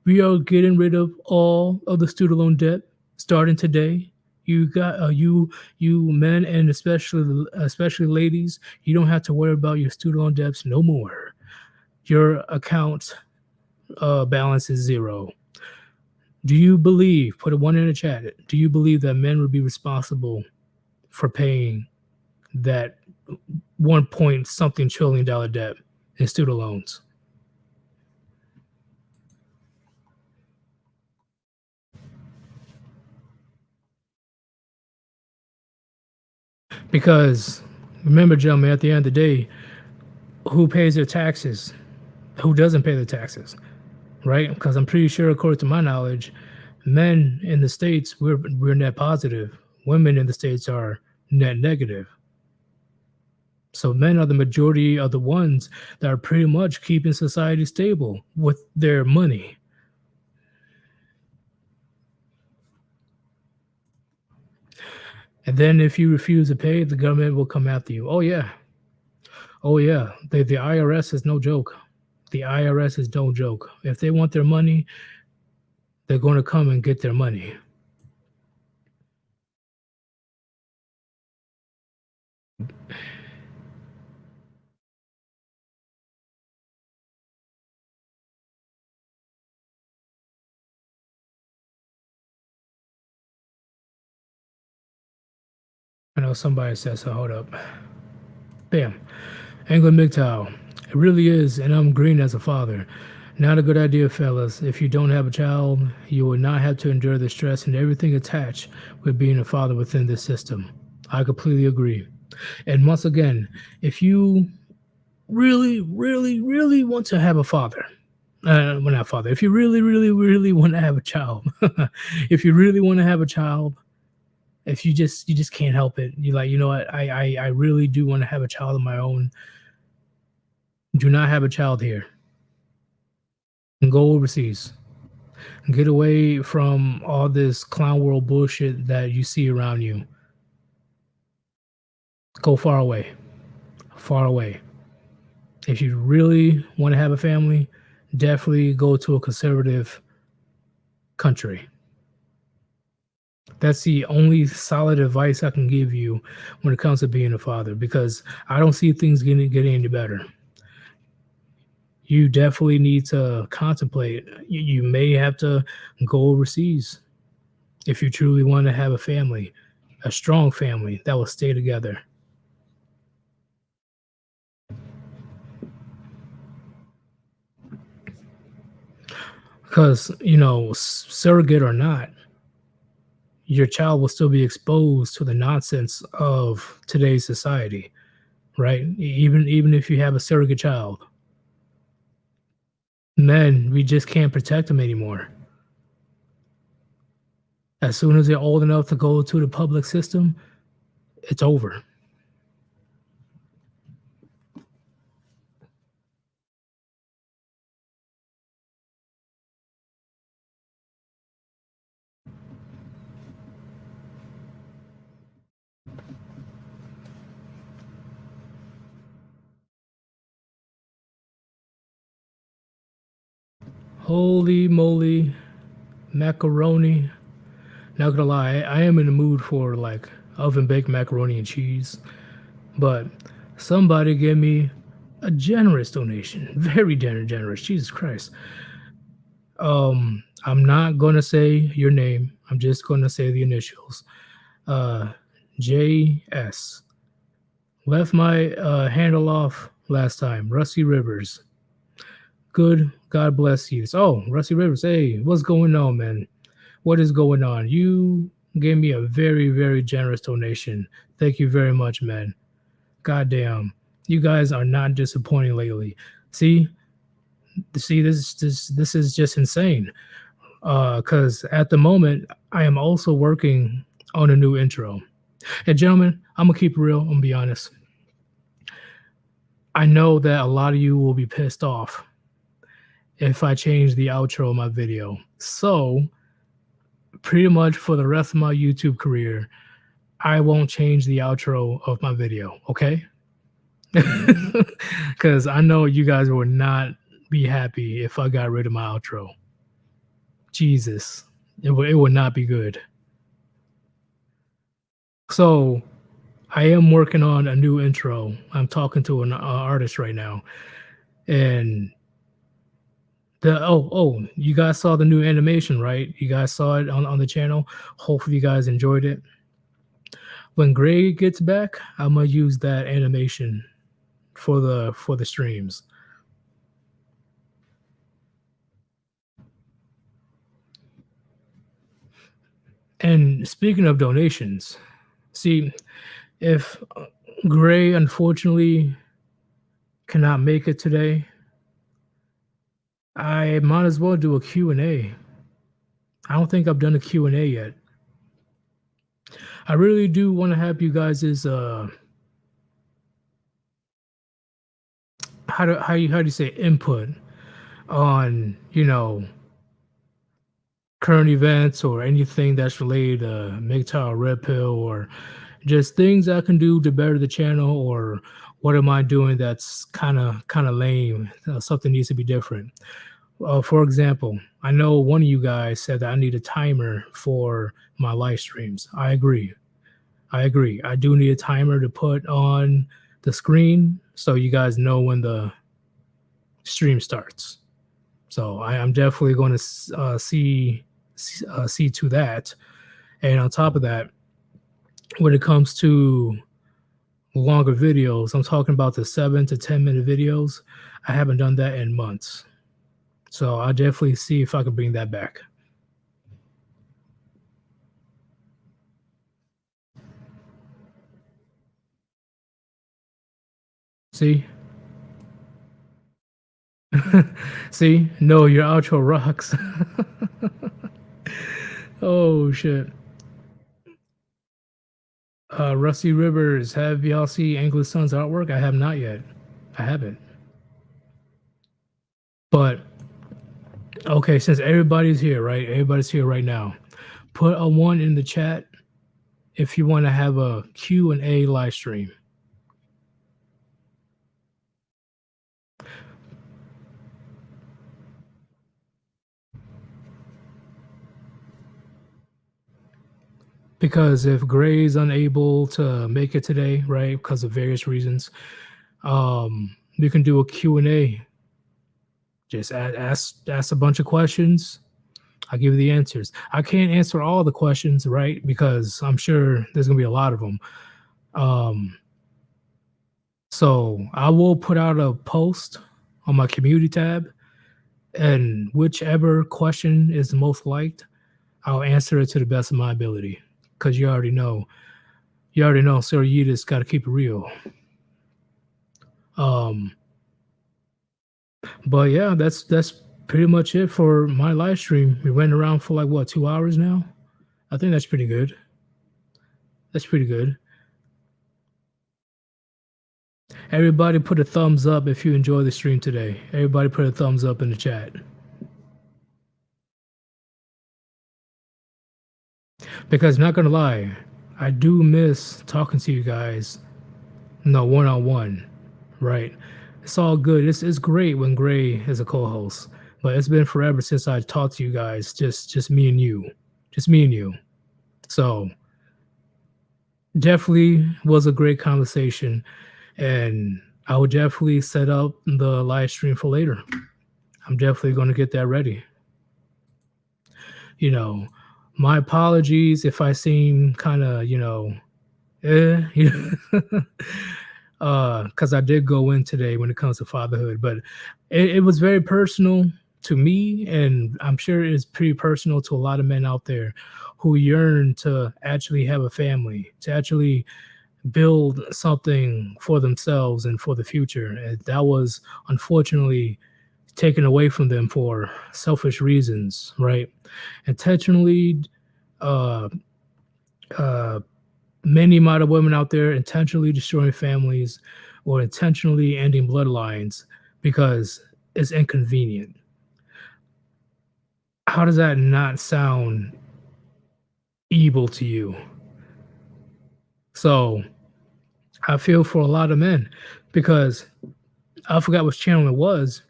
"We are getting rid of all of the student loan debt starting today. You got you men and especially ladies. You don't have to worry about your student loan debts no more. Your account balance is zero." Do you believe? Put a one in the chat. Do you believe that men would be responsible for paying that 1 point something trillion dollar debt in student loans? Because remember, gentlemen, at the end of the day, who pays their taxes? Who doesn't pay their taxes? Right? Because I'm pretty sure, according to my knowledge, men in the states we're net positive. Women in the states are net negative. So men are the majority of the ones that are pretty much keeping society stable with their money. And then if you refuse to pay, the government will come after you. Oh yeah. Oh yeah. The IRS is no joke. The IRS is no joke. If they want their money, they're going to come and get their money. I know somebody says so. Hold up. Bam. England MGTOW. It really is, and I'm green as a father. Not a good idea, fellas. If you don't have a child, you will not have to endure the stress and everything attached with being a father within this system. I completely agree. And once again, if you really, really, really want to have a father, well, not father, if you really, really, really want to have a child, if you really want to have a child, if you just can't help it, you're like, you know what, I really do want to have a child of my own. Do not have a child here and go overseas. Get away from all this clown world bullshit that you see around you. Go far away. Far away. If you really want to have a family, definitely go to a conservative country. That's the only solid advice I can give you when it comes to being a father, because I don't see things getting any better. You definitely need to contemplate. You may have to go overseas if you truly want to have a family, a strong family that will stay together. Because, surrogate or not, your child will still be exposed to the nonsense of today's society, right? Even if you have a surrogate child, men, we just can't protect them anymore. As soon as they're old enough to go to the public system, it's over. Holy moly, macaroni. Not gonna lie, I am in the mood for like oven baked macaroni and cheese, but somebody give me a generous donation, very generous. Jesus Christ. I'm not gonna say your name. I'm just gonna say the initials. Uh, JS. Left my handle off last time. Rusty Rivers. Good. God bless you. Oh, Rusty Rivers. Hey, what's going on, man? What is going on? You gave me a very, very generous donation. Thank you very much, man. Goddamn. You guys are not disappointing lately. See, this is just insane. Because at the moment, I am also working on a new intro. And gentlemen, I'm gonna keep it real. I'm gonna be honest. I know that a lot of you will be pissed off if I change the outro of my video. So, pretty much for the rest of my YouTube career, I won't change the outro of my video, okay? Because I know you guys would not be happy if I got rid of my outro. Jesus, it would not be good. So, I am working on a new intro. I'm talking to an artist right now, and you guys saw the new animation, right? You guys saw it on the channel. Hopefully, you guys enjoyed it. When Gray gets back, I'm gonna use that animation for the streams. And speaking of donations, see if Gray unfortunately cannot make it today, I might as well do a Q&A. I don't think I've done a Q&A yet. I really do want to have you guys' how do you say input on, you know, current events or anything that's related to MGTOW or Red Pill, or just things I can do to better the channel, or what am I doing that's kind of lame? Something needs to be different. For example, I know one of you guys said that I need a timer for my live streams. I agree. I do need a timer to put on the screen so you guys know when the stream starts. So I'm definitely going to see to that. And on top of that, when it comes to longer videos, I'm talking about the 7 to 10 minute videos. I haven't done that in months. So I'll definitely see if I can bring that back. See? See? No, your outro rocks. Oh, shit. Rusty Rivers, have y'all see Anglo Sun's artwork? I have not yet. I haven't. But okay, since everybody's here, right? Everybody's here right now. Put a 1 in the chat if you want to have a Q&A live stream. Because if Gray's unable to make it today, right, because of various reasons, we can do a Q&A. Just ask a bunch of questions. I'll give you the answers. I can't answer all the questions, right, because I'm sure there's going to be a lot of them. So I will put out a post on my community tab, and whichever question is the most liked, I'll answer it to the best of my ability. Because you already know, Sir Yeetus got to keep it real. But yeah, that's pretty much it for my live stream. We went around for like what, 2 hours now? I think that's pretty good. That's pretty good. Everybody put a thumbs up if you enjoy the stream today. Everybody put a thumbs up in the chat. Because not gonna lie, I do miss talking to you guys, one-on-one, right? It's all good. It's great when Gray is a co-host, but it's been forever since I talked to you guys, just me and you. Just me and you. So definitely was a great conversation, and I would definitely set up the live stream for later. I'm definitely going to get that ready. You know, my apologies if I seem kind of, Because I did go in today when it comes to fatherhood, but it was very personal to me, and I'm sure it's pretty personal to a lot of men out there who yearn to actually have a family, to actually build something for themselves and for the future. And that was unfortunately taken away from them for selfish reasons, right? Intentionally, uh, uh, many amount of women out there intentionally destroying families or intentionally ending bloodlines because it's inconvenient. How does that not sound evil to you? So I feel for a lot of men because I forgot which channel it was,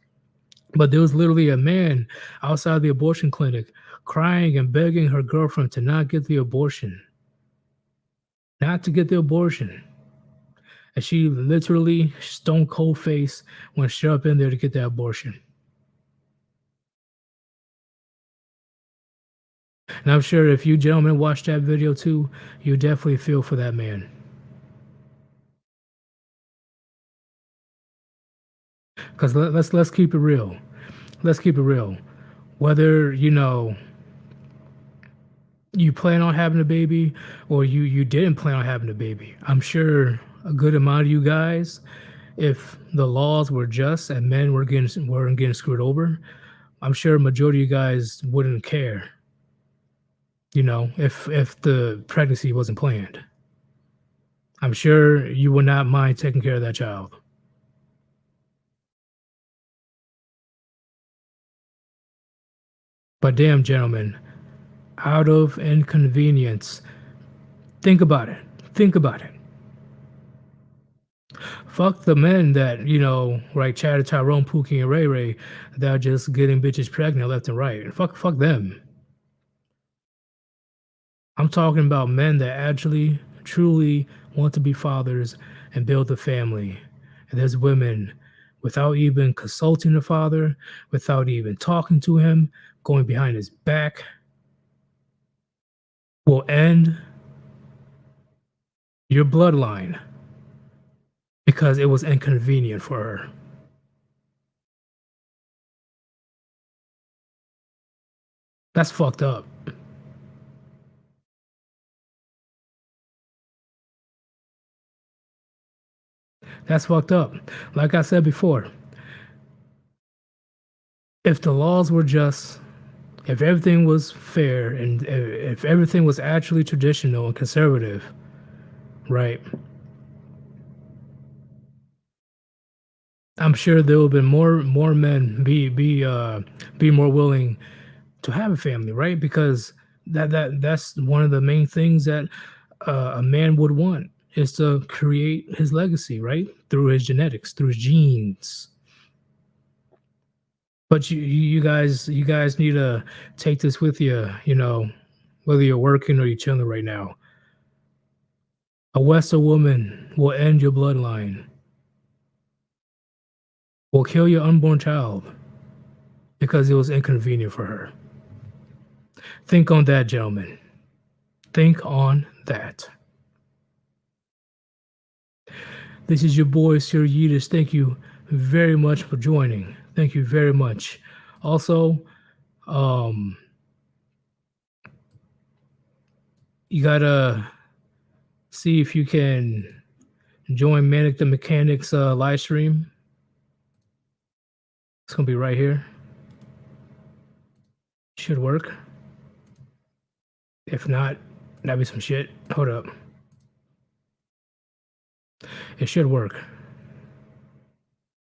but there was literally a man outside the abortion clinic crying and begging her girlfriend to not get the abortion, not to get the abortion. And she literally stone cold face went straight up in there to get that abortion. And I'm sure if you gentlemen watch that video too, you definitely feel for that man. Because let's keep it real. Let's keep it real. Whether you plan on having a baby or you didn't plan on having a baby, I'm sure a good amount of you guys, if the laws were just and men weren't getting screwed over, I'm sure a majority of you guys wouldn't care. If the pregnancy wasn't planned, I'm sure you would not mind taking care of that child. But damn, gentlemen, out of inconvenience, think about it. Think about it. Fuck the men that, right, Chad, Tyrone, Pookie, and Ray Ray that are just getting bitches pregnant left and right. Fuck them. I'm talking about men that actually, truly want to be fathers and build a family. And there's women without even consulting the father, without even talking to him, going behind his back, will end your bloodline because it was inconvenient for her. That's fucked up. That's fucked up. Like I said before, if the laws were just, if everything was fair, and if everything was actually traditional and conservative, right? I'm sure there would have been more men be more willing to have a family, right? Because that's one of the main things that a man would want is to create his legacy, right? Through his genetics, through his genes. But you guys need to take this with you, whether you're working or you're chilling right now. A Western woman will end your bloodline, will kill your unborn child because it was inconvenient for her. Think on that, gentlemen. Think on that. This is your boy, Sir Yeetus. Thank you very much for joining. Thank you very much. Also, um, you gotta see if you can join Manic the Mechanic's live stream. It's gonna be right here. Should work. If not, that'd be some shit. Hold up. It should work.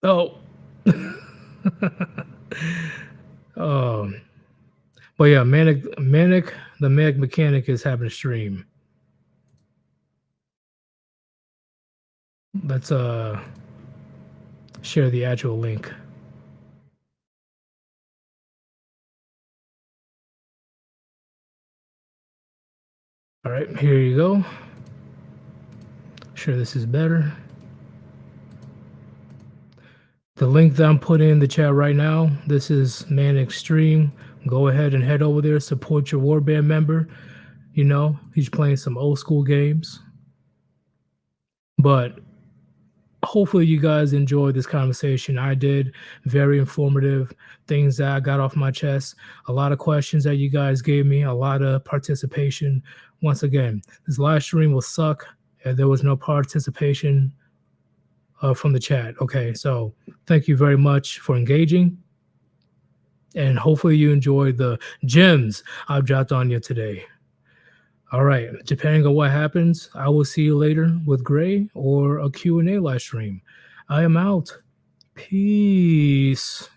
Oh. um, but yeah, Manic the Manic Mechanic is having a stream. Let's share the actual link. All right, here you go. Sure, this is better. The link that I'm putting in the chat right now, this is Manic Stream. Go ahead and head over there, support your Warband member. He's playing some old school games. But hopefully you guys enjoyed this conversation. I did. Very informative, things that I got off my chest, a lot of questions that you guys gave me, a lot of participation. Once again, this live stream will suck if there was no participation from the chat. Okay, so thank you very much for engaging, and hopefully you enjoyed the gems I've dropped on you today. All right, depending on what happens, I will see you later with Gray or a Q&A live stream. I am out. Peace.